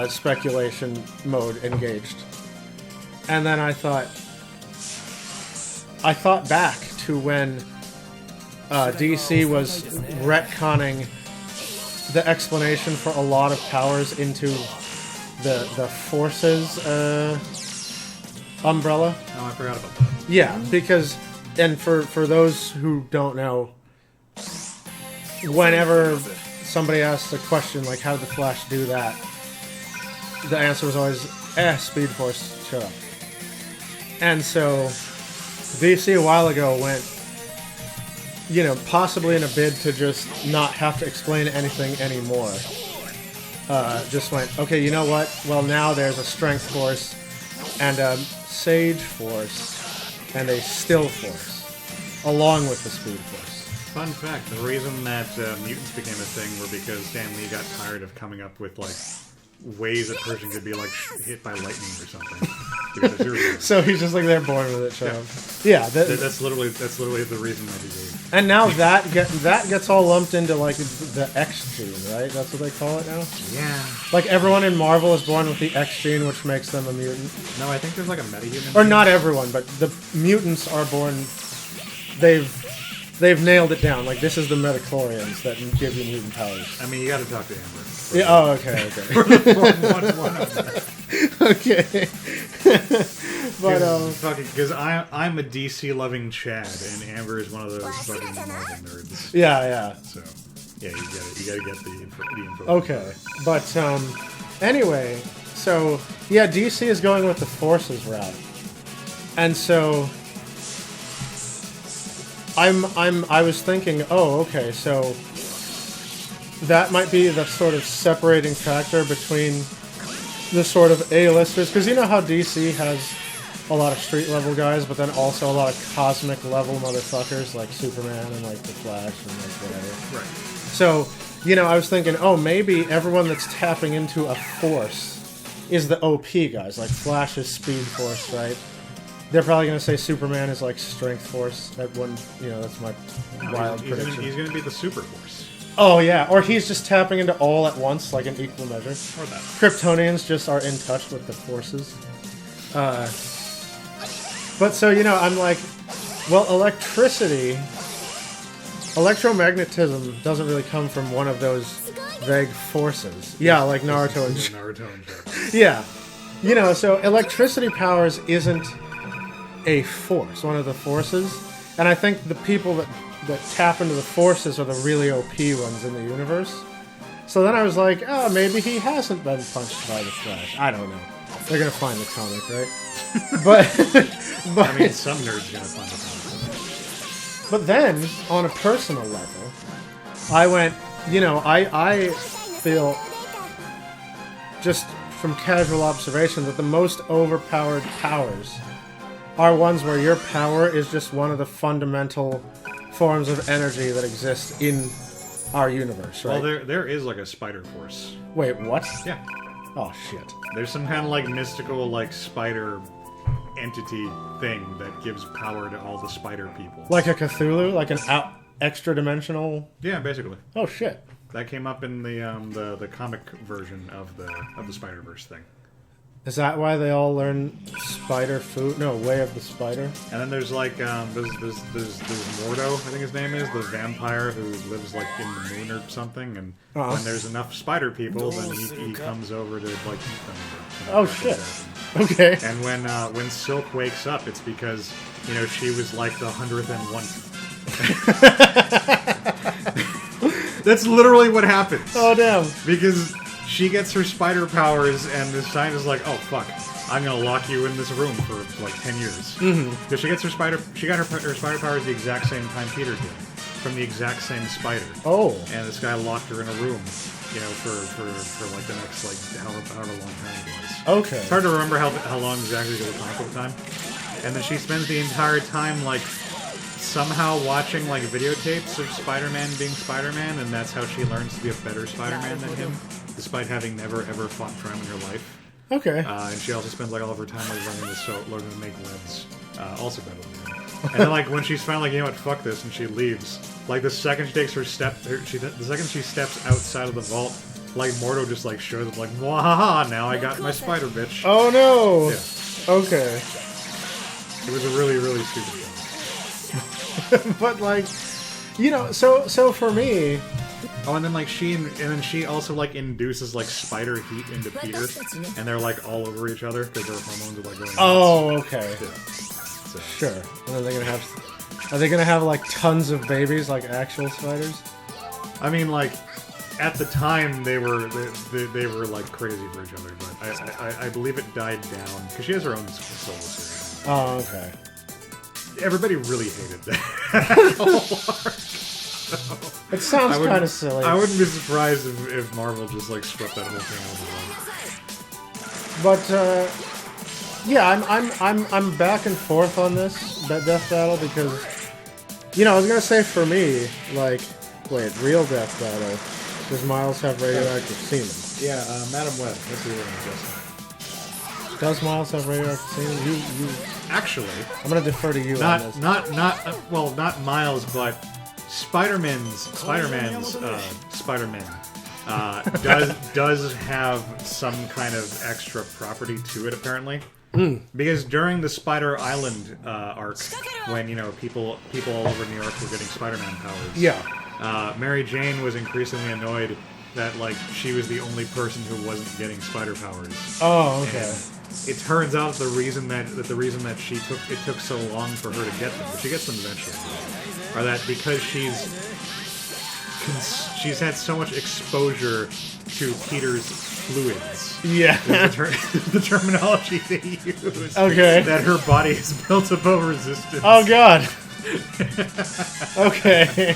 Speculation mode engaged, and then I thought back to when DC was retconning the explanation for a lot of powers into the Forces umbrella. Oh, I forgot about that. Yeah, because, and for those who don't know, whenever somebody asks a question like, how did the Flash do that? The answer was always, Speed Force, shut up. And so, DC a while ago went, you know, possibly in a bid to just not have to explain anything anymore. Just went, okay, you know what? Well, now there's a Strength Force, and a Sage Force, and a Still Force, along with the Speed Force. Fun fact, the reason that mutants became a thing were because Stan Lee got tired of coming up with, like, ways a person could be, like, hit by lightning or something. So he's just like, they're born with it, child. Yeah, that's literally the reason that he gave. And now that gets all lumped into, like, the X gene, right? That's what they call it now? Yeah. Like, everyone in Marvel is born with the X gene, which makes them a mutant. No, I think there's, like, a metahuman. Or not everyone, but the mutants are born... They've nailed it down. Like, this is the metachlorians that give you mutant powers. I mean, you gotta talk to Amber. Yeah, oh, okay. One of them. Okay. But, fucking because I'm a DC loving Chad, and Amber is one of those fucking Marvel nerds. Yeah. So yeah, you gotta get the info. Okay, but anyway, so yeah, DC is going with the Forces route, and so I was thinking, oh, okay, so that might be the sort of separating factor between the sort of A-listers, because you know how DC has a lot of street level guys, but then also a lot of cosmic level motherfuckers like Superman and like the Flash and like whatever. Right. So, you know, I was thinking, oh, maybe everyone that's tapping into a force is the OP guys, like Flash is Speed Force, right? They're probably going to say Superman is like Strength Force. That one, you know, that's my wild prediction. He's gonna be the Super Force. Oh, yeah, or he's just tapping into all at once, like in equal measure. Or that. Kryptonians just are in touch with the forces. But so, you know, I'm like, well, electromagnetism doesn't really come from one of those vague forces. Yeah, like Naruto and yeah. You know, so electricity powers isn't a force, one of the forces. And I think the people that tap into the forces are the really OP ones in the universe. So then I was like, oh, maybe he hasn't been punched by the Flash. I don't know. They're going to find the comic, right? but I mean, some nerds are going to find the comic. But then, on a personal level, I went, you know, I feel, just from casual observation, that the most overpowered powers are ones where your power is just one of the fundamental forms of energy that exist in our universe, right? Well, there is like a Spider Force. Wait, what? Yeah. Oh, shit. There's some kind of like mystical like spider entity thing that gives power to all the spider people. Like a Cthulhu? Like an extra-dimensional... Yeah, basically. Oh, shit. That came up in the comic version of the Spider-Verse thing. Is that why they all learn spider food? No, Way of the Spider? And then there's like, there's Mordo, I think his name is, the vampire who lives like in the moon or something, and when there's enough spider people, then he comes over to like eat them. Oh, shit. Okay. And when Silk wakes up, it's because, you know, she was like the 101th. That's literally what happens. Oh, damn. Because she gets her spider powers, and the scientist is like, "Oh fuck, I'm gonna lock you in this room for like 10 years." Because she got her spider powers the exact same time Peter did, from the exact same spider. Oh. And this guy locked her in a room, you know, for like the next like however long time it was. Okay. It's hard to remember how long exactly it was at the time. And then she spends the entire time like somehow watching like videotapes of Spider-Man being Spider-Man, and that's how she learns to be a better Spider-Man than him, despite having never ever fought crime in her life. Okay. And she also spends like all of her time like learning to make webs, also better than him. And then like when she's finally like, you know what, fuck this, and she leaves. Like the second she takes the second she steps outside of the vault, like Mordo just like shows up like, wahaha, now I got my spider bitch. Oh no. Yeah. Okay. It was a really really stupid thing. But like, you know, so for me. Oh, and then like she also like induces like spider heat into Peter, and they're like all over each other because their hormones are like going. Oh, okay. Yeah. So. Sure. And then are they gonna have like tons of babies like actual spiders? I mean, like at the time they were like crazy for each other, but I believe it died down because she has her own solo series. Oh, okay. Everybody really hated that. It sounds kind of silly. I wouldn't be surprised if Marvel just like swept that whole thing out of the way. But yeah, I'm back and forth on this Death Battle because, you know, I was gonna say for me, like, wait, real Death Battle, does Miles have radioactive semen? Yeah, Madam Web. That's the one. Does Miles have radioactive semen? You actually, I'm gonna defer to you on this. Not Miles, but Spider-Man does have some kind of extra property to it, apparently. Because during the Spider Island arc, when, you know, people all over New York were getting Spider-Man powers, yeah, Mary Jane was increasingly annoyed that like she was the only person who wasn't getting spider powers. Oh, okay. it turns out the reason that it took so long for her to get them, but she gets them eventually, are that because she's had so much exposure to Peter's fluids. Yeah. The terminology they use. Okay. That her body has built up a resistance. Oh god. Okay.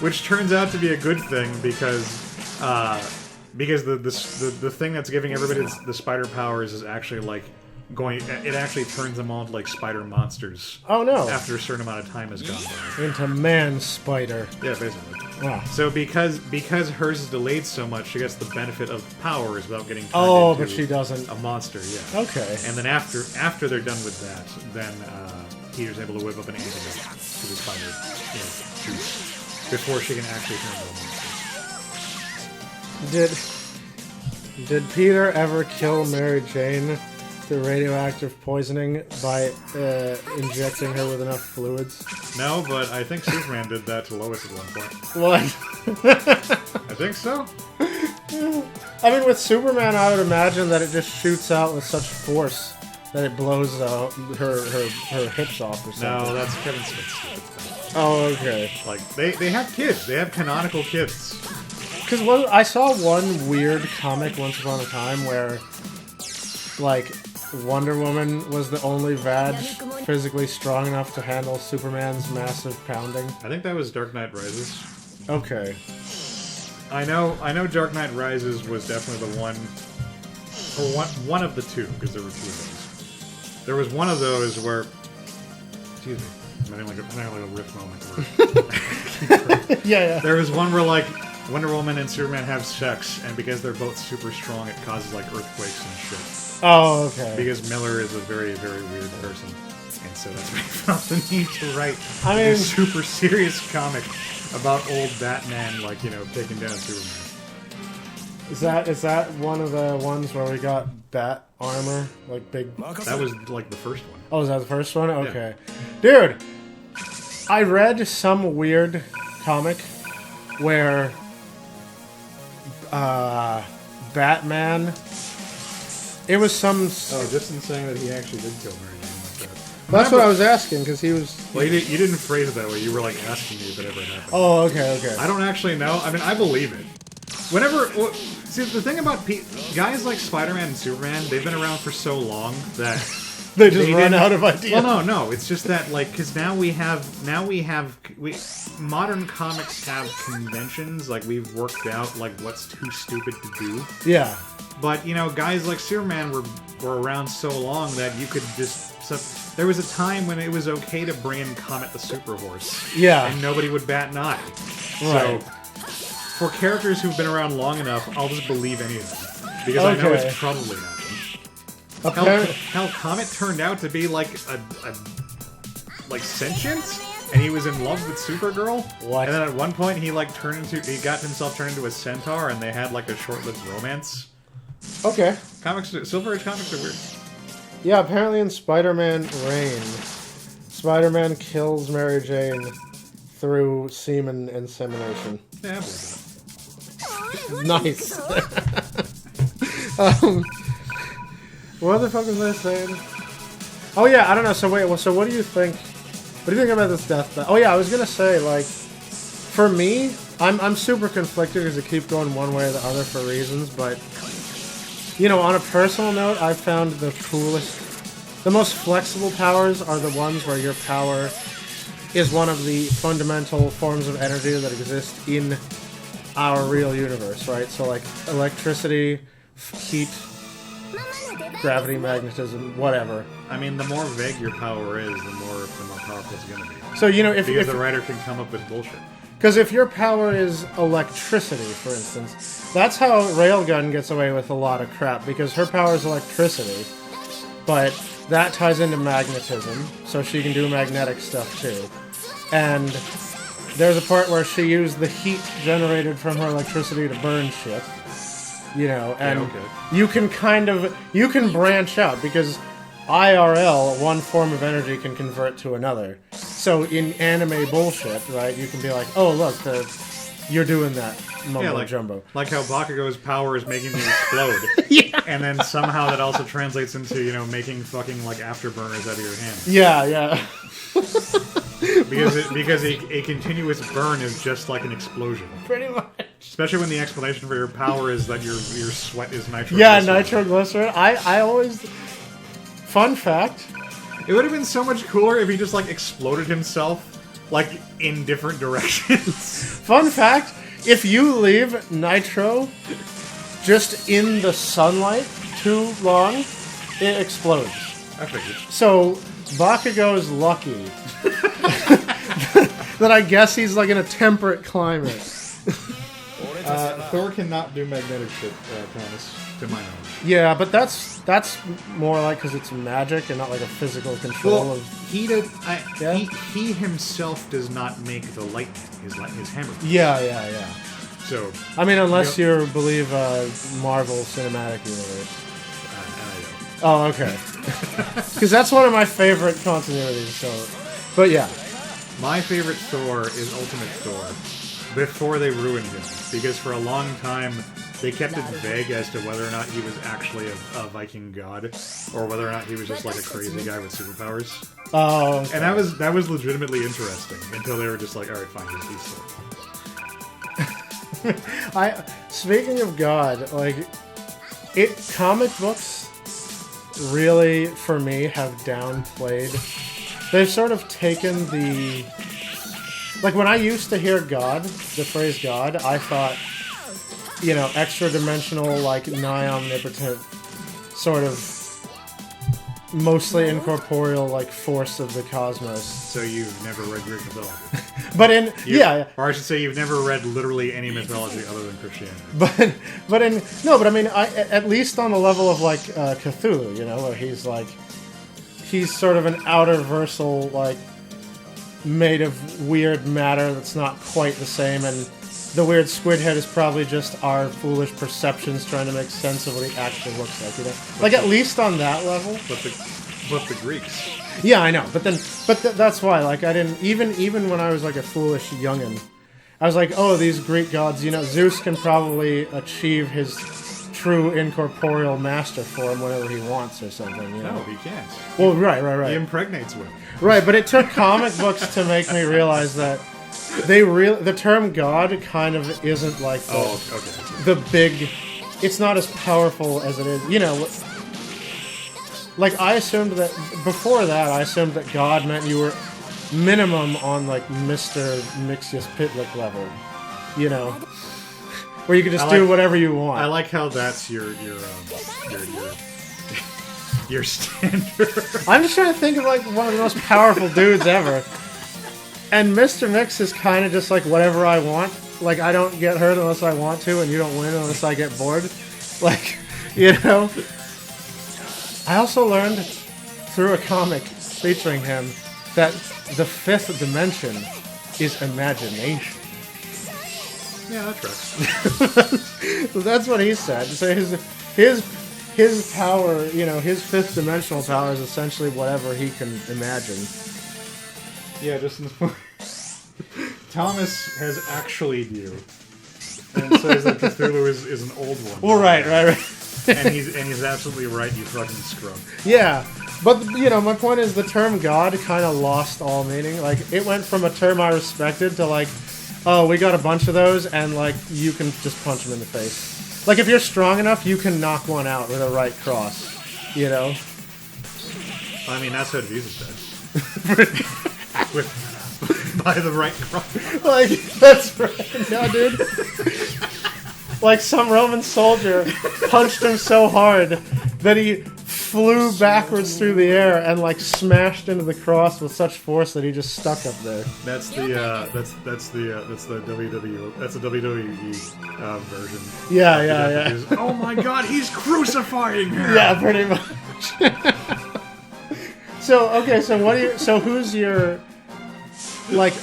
Which turns out to be a good thing because the thing that's giving everybody the spider powers is actually like it actually turns them all into like spider monsters. Oh no. After a certain amount of time has gone by. Into man spider. Yeah, basically. Wow. So because hers is delayed so much, she gets the benefit of powers without getting turned Oh, into but she doesn't. a monster. Yeah. Okay. And then after they're done with that, then Peter's able to whip up an antidote to the spider juice before she can actually turn into a monster. Did Peter ever kill Mary Jane through radioactive poisoning by injecting her with enough fluids? No, but I think Superman did that to Lois at one point. What? I think so. I mean, with Superman, I would imagine that it just shoots out with such force that it blows her hips off or something. No, that's Kevin Smith's. Oh, okay. Like, they have kids. They have canonical kids. Because I saw one weird comic once upon a time where, like, Wonder Woman was the only Vag physically strong enough to handle Superman's massive pounding. I think that was Dark Knight Rises. Okay. I know Dark Knight Rises was definitely the one, or one of the two, because there were two of those. There was one of those where, excuse me, I'm having like a riff moment. Yeah. There was one where like Wonder Woman and Superman have sex, and because they're both super strong, it causes like earthquakes and shit. Oh, okay. Because Miller is a very, very weird person, and so that's why he felt the need to write a super serious comic about old Batman, like, taking down Superman. Is that one of the ones where we got bat armor, like big? That was like the first one. Oh, is that the first one? Okay, yeah. Dude, I read some weird comic where Batman. It was some. Oh, just in saying that he actually did kill Mary Jane like that. That's what I was asking, because he was. Well, you didn't phrase it that way. You were like asking me if it ever happened. Oh, okay. I don't actually know. I mean, I believe it. See, the thing about guys like Spider-Man and Superman, they've been around for so long that they just run out of ideas. Well, no. It's just that, like, because now we modern comics have conventions. Like, we've worked out like what's too stupid to do. Yeah. But guys like Superman were around so long that you could just. There was a time when it was okay to bring in Comet the Super Horse. Yeah. And nobody would bat an eye. Right. So, for characters who've been around long enough, I'll just believe any of them. Because I know it's probably happened. Hell, Comet turned out to be like like sentient, and he was in love with Supergirl. What? And then at one point he got himself turned into a centaur, and they had like a short-lived romance. Okay. Silver Age comics are weird. Yeah, apparently in Spider-Man Reign, Spider-Man kills Mary Jane through semen insemination. Yeah, I believe that. Nice. What the fuck was I saying? Oh yeah, I don't know. So wait, so what do you think? What do you think about this death? Oh yeah, I was gonna say, like, for me, I'm super conflicted because I keep going one way or the other for reasons, but on a personal note, I found the most flexible powers are the ones where your power is one of the fundamental forms of energy that exist in our real universe, right? So like electricity, heat, gravity, magnetism, whatever. I mean, the more vague your power is, the more powerful it's going to be. So if the writer can come up with bullshit. Because if your power is electricity, for instance, that's how Railgun gets away with a lot of crap, because her power is electricity, but that ties into magnetism, so she can do magnetic stuff too. And there's a part where she used the heat generated from her electricity to burn shit, and you can branch out, because IRL, one form of energy can convert to another. So in anime bullshit, right, you can be like, oh look, the you're doing that mumbo Yeah, like jumbo. like how Bakugo's power is making things explode, Yeah. and then somehow that also translates into making fucking like afterburners out of your hand. Yeah, yeah. Because a continuous burn is just like an explosion. Pretty much. Especially when the explanation for your power is that your sweat is nitroglycerin. Yeah, nitroglycerin. I always... Fun fact. It would have been so much cooler if he just like exploded himself like in different directions. Fun fact. If you leave nitro just in the sunlight too long, it explodes. I figured. So, Bakugo's lucky that I guess he's like in a temperate climate. Thor cannot do magnetic shit, Thomas, to my knowledge. Yeah, but that's more like because it's magic and not like a physical control of... Yeah? He himself does not make the lightning, his hammer. Yeah. So, I mean, unless you believe Marvel Cinematic Universe. I don't. Oh, okay. Because that's one of my favorite continuities, so... But yeah. My favorite Thor is Ultimate Thor, before they ruined him, because for a long time they kept it vague as to whether or not he was actually a Viking god, or whether or not he was just like a crazy guy with superpowers. Oh, okay. And that was legitimately interesting, until they were just like, alright, fine, he's Thor. Speaking of God, like, comic books really, for me, have downplayed. They've sort of taken the... Like, when I used to hear God, the phrase God, I thought, extra-dimensional, like, nigh omnipotent, sort of mostly incorporeal, like, force of the cosmos. So you've never read Greek mythology. But in... yeah. Or I should say you've never read literally any mythology other than Christianity. But I mean, at least on the level of, like, Cthulhu, where he's, like... He's sort of an outer versal, like, made of weird matter that's not quite the same, and the weird squid head is probably just our foolish perceptions trying to make sense of what he actually looks like, Like, at least on that level. But the Greeks. Yeah, I know, but that's why, like, I didn't, even when I was, like, a foolish youngin', I was like, oh, these Greek gods, Zeus can probably achieve his true incorporeal master form whenever he wants or something, No, he can't. Well, right. He impregnates women. Right, but it took comic books to make me realize that the term God kind of isn't like the big... It's not as powerful as it is. Like, I assumed that... Before that, I assumed that God meant you were minimum on, like, Mr. Mixius Pitlick level. Where you could just do whatever you want. I like how that's your standard. I'm just trying to think of, like, one of the most powerful dudes ever. And Mr. Mix is kind of just like whatever I want. Like, I don't get hurt unless I want to, and you don't win unless I get bored. Like, I also learned through a comic featuring him that the fifth dimension is imagination. Yeah, that tracks. So that's what he said. So his power, his fifth dimensional power is essentially whatever he can imagine. Yeah, just in the Thomas has actually you, and says that Cthulhu is an old one. Well, right. and he's absolutely right. You fucking scrub. Yeah, but my point is the term God kind of lost all meaning. Like, it went from a term I respected to like, oh, we got a bunch of those, and like you can just punch them in the face. Like, if you're strong enough, you can knock one out with a right cross. I mean, that's what Jesus said. By the right cross. Like, that's right. No, dude. Like, some Roman soldier punched him so hard that he flew backwards through the air and like smashed into the cross with such force that he just stuck up there. That's the WWE version. Yeah. Oh my God, he's crucifying her. Yeah, pretty much. So who's your like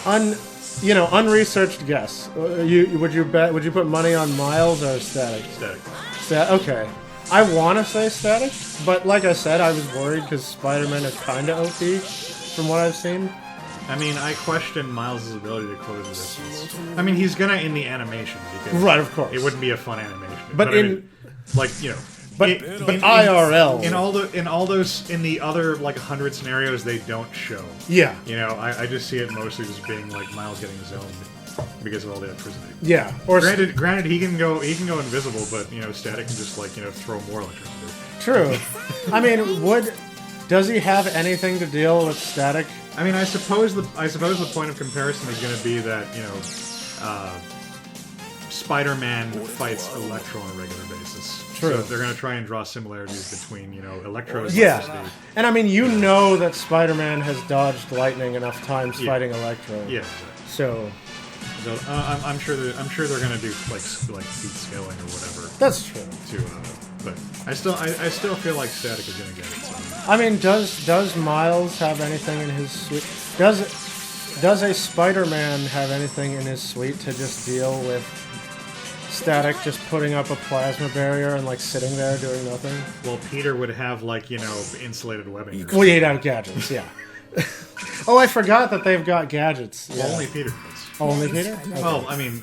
unresearched guess? Would you put money on Miles or Static? Static. Okay. I want to say Static, but like I said, I was worried because Spider-Man is kind of OP from what I've seen. I mean, I question Miles' ability to close the distance. I mean, he's gonna in the animation because Right, of course. it wouldn't be a fun animation. But I in- mean, like But in IRL. in all those in the other like 100 scenarios they don't show. Yeah. I just see it mostly just being like Miles getting zoned because of all the electricity. Yeah. Or Granted, he can go invisible, but Static can just like throw more electricity. True. I mean, does he have anything to deal with Static? I mean, I suppose the point of comparison is going to be that Spider-Man fights Electro on a regular basis. True. So they're going to try and draw similarities between Electro's Yeah. electricity. And I mean, that Spider-Man has dodged lightning enough times fighting Electro. Yeah. So I'm sure they're going to do like speed scaling or whatever. that's true. But I still feel like Static is going to get it. So. I mean, does Miles have anything in his suite? Does a Spider-Man have anything in his suite to just deal with Static just putting up a plasma barrier and like sitting there doing nothing? Well, Peter would have like insulated webbing. Well, he out gadgets, yeah. Oh, I forgot that they've got gadgets. Yeah. Only Peter does. Only Peter? Okay. Well, I mean,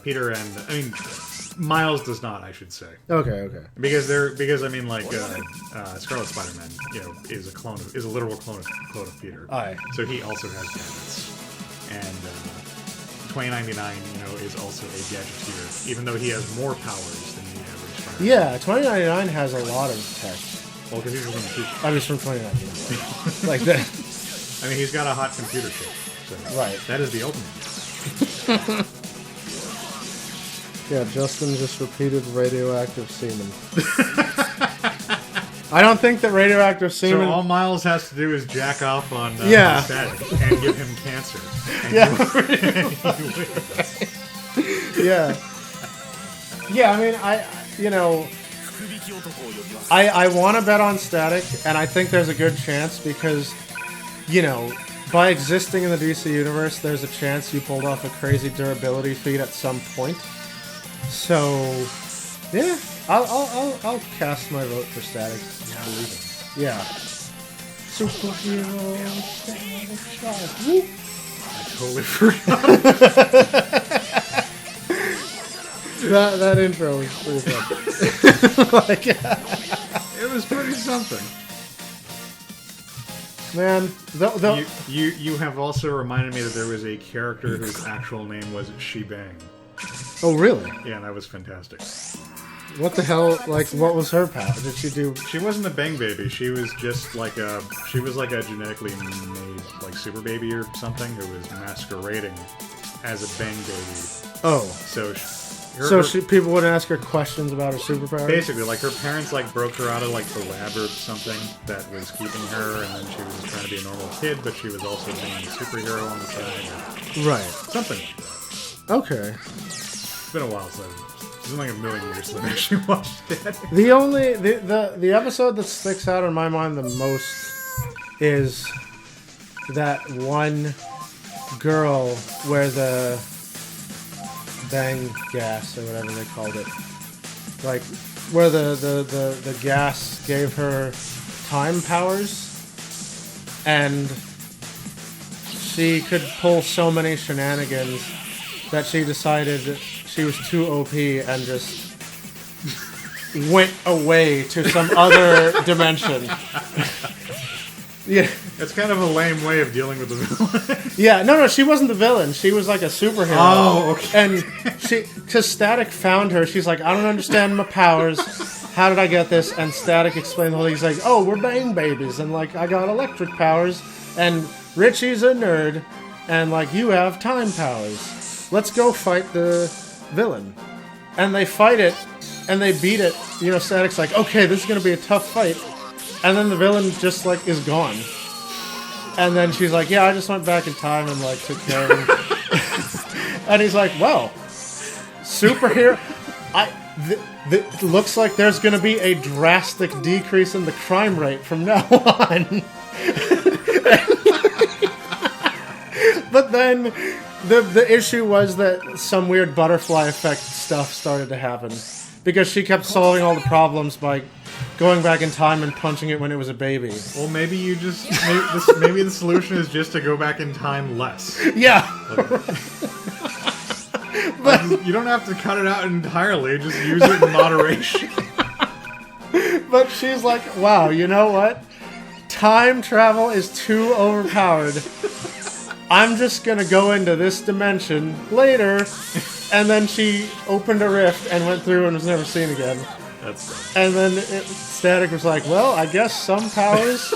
Peter and Miles does not, I should say, Okay. because I mean, like Scarlet Spider-Man, is a literal clone of Peter. Aye. So he also has gadgets, and 2099, is also a gadgeteer, even though he has more powers than the average Spider-Man. Yeah, 2099 has a lot of tech. Well, because he's from the future. I was from 2099. Like that. I mean, he's got a hot computer chip. So Right. That is the ultimate. Yeah, Justin just repeated radioactive semen. I don't think that radioactive semen... So all Miles has to do is jack off on Static and give him cancer. And Yeah. Yeah, I mean, I want to bet on Static, and I think there's a good chance because, by existing in the DC universe, there's a chance you pulled off a crazy durability feat at some point. So, yeah, I'll cast my vote for Static. Yeah. Superhero Static Shock. Woo! I totally forgot. That intro was pretty fun. It was pretty something. Man, You have also reminded me that there was a character whose actual name was She-Bang. Oh, really? Yeah, that was fantastic. What the hell? Like, what was her power? Did she do? She wasn't a Bang Baby. She was just like a genetically made like super baby or something who was masquerading as a Bang Baby. Oh, So people would ask her questions about her superpower. basically, like, her parents like broke her out of like the lab or something that was keeping her, and then she was trying to be a normal kid, but she was also being a superhero on the side, or Right. something like that. Okay. It's been a while since it's been like a million years since I've actually watched it. The episode that sticks out in my mind the most is that one girl where the bang gas or whatever they called it, like where the gas gave her time powers, and she could pull so many shenanigans that she decided she was too OP and just went away to some other dimension. Yeah. It's kind of a lame way of dealing with the villain. Yeah, no, she wasn't the villain. She was like a superhero. Oh, okay. And because Static found her, she's like, I don't understand my powers. How did I get this? And Static explained the whole thing. He's like, oh, we're Bang Babies. And like, I got electric powers. And Richie's a nerd. And like, you have time powers. Let's go fight the villain. And they fight it. And they beat it. Static's like, okay, this is going to be a tough fight. And then the villain just like is gone. And then she's like, yeah, I just went back in time and like took care of him. And he's like, well, superhero. It looks like there's going to be a drastic decrease in the crime rate from now on. But then the issue was that some weird butterfly effect stuff started to happen. Because she kept solving all the problems by going back in time and punching it when it was a baby. Well, maybe you just maybe the solution is just to go back in time less. Yeah. But you don't have to cut it out entirely. Just use it in moderation. But she's like, wow, you know what? Time travel is too overpowered. I'm just gonna go into this dimension later. And then she opened a rift and went through and was never seen again. That's And then Static was like, well, I guess some powers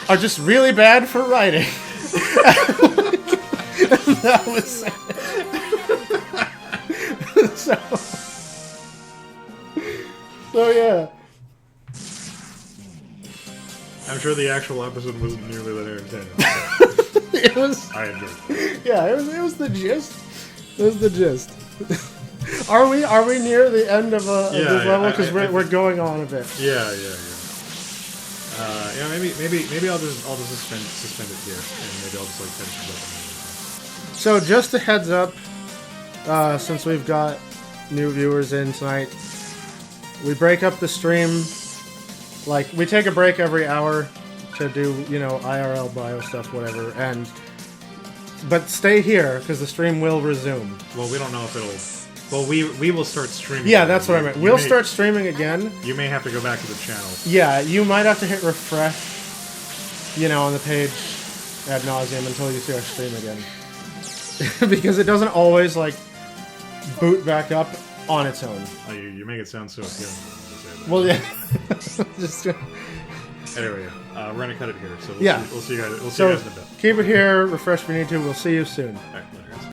are just really bad for writing. And that was it. So yeah. I'm sure the actual episode wasn't nearly that entertaining. It was. I enjoyed it. Yeah, it was the gist. It was the gist. Are we near the end of this level? Because we're going on a bit. Yeah. Maybe I'll just suspend it here, and maybe I'll just like finish it up. So just a heads up, since we've got new viewers in tonight, we break up the stream. Like, we take a break every hour to do, IRL bio stuff, whatever, but stay here, because the stream will resume. Well, we don't know if it'll... Well, we will start streaming. Yeah, that's what I meant. We'll start streaming again. You may have to go back to the channel. Yeah, you might have to hit refresh, on the page ad nauseum until you see our stream again. Because it doesn't always, boot back up on its own. Oh, you make it sound so appealing. Well, yeah. Just... Anyway, we're gonna cut it here. So we'll see you guys in a bit. Keep it here. Refresh if you need to. We'll see you soon. All right, later, guys.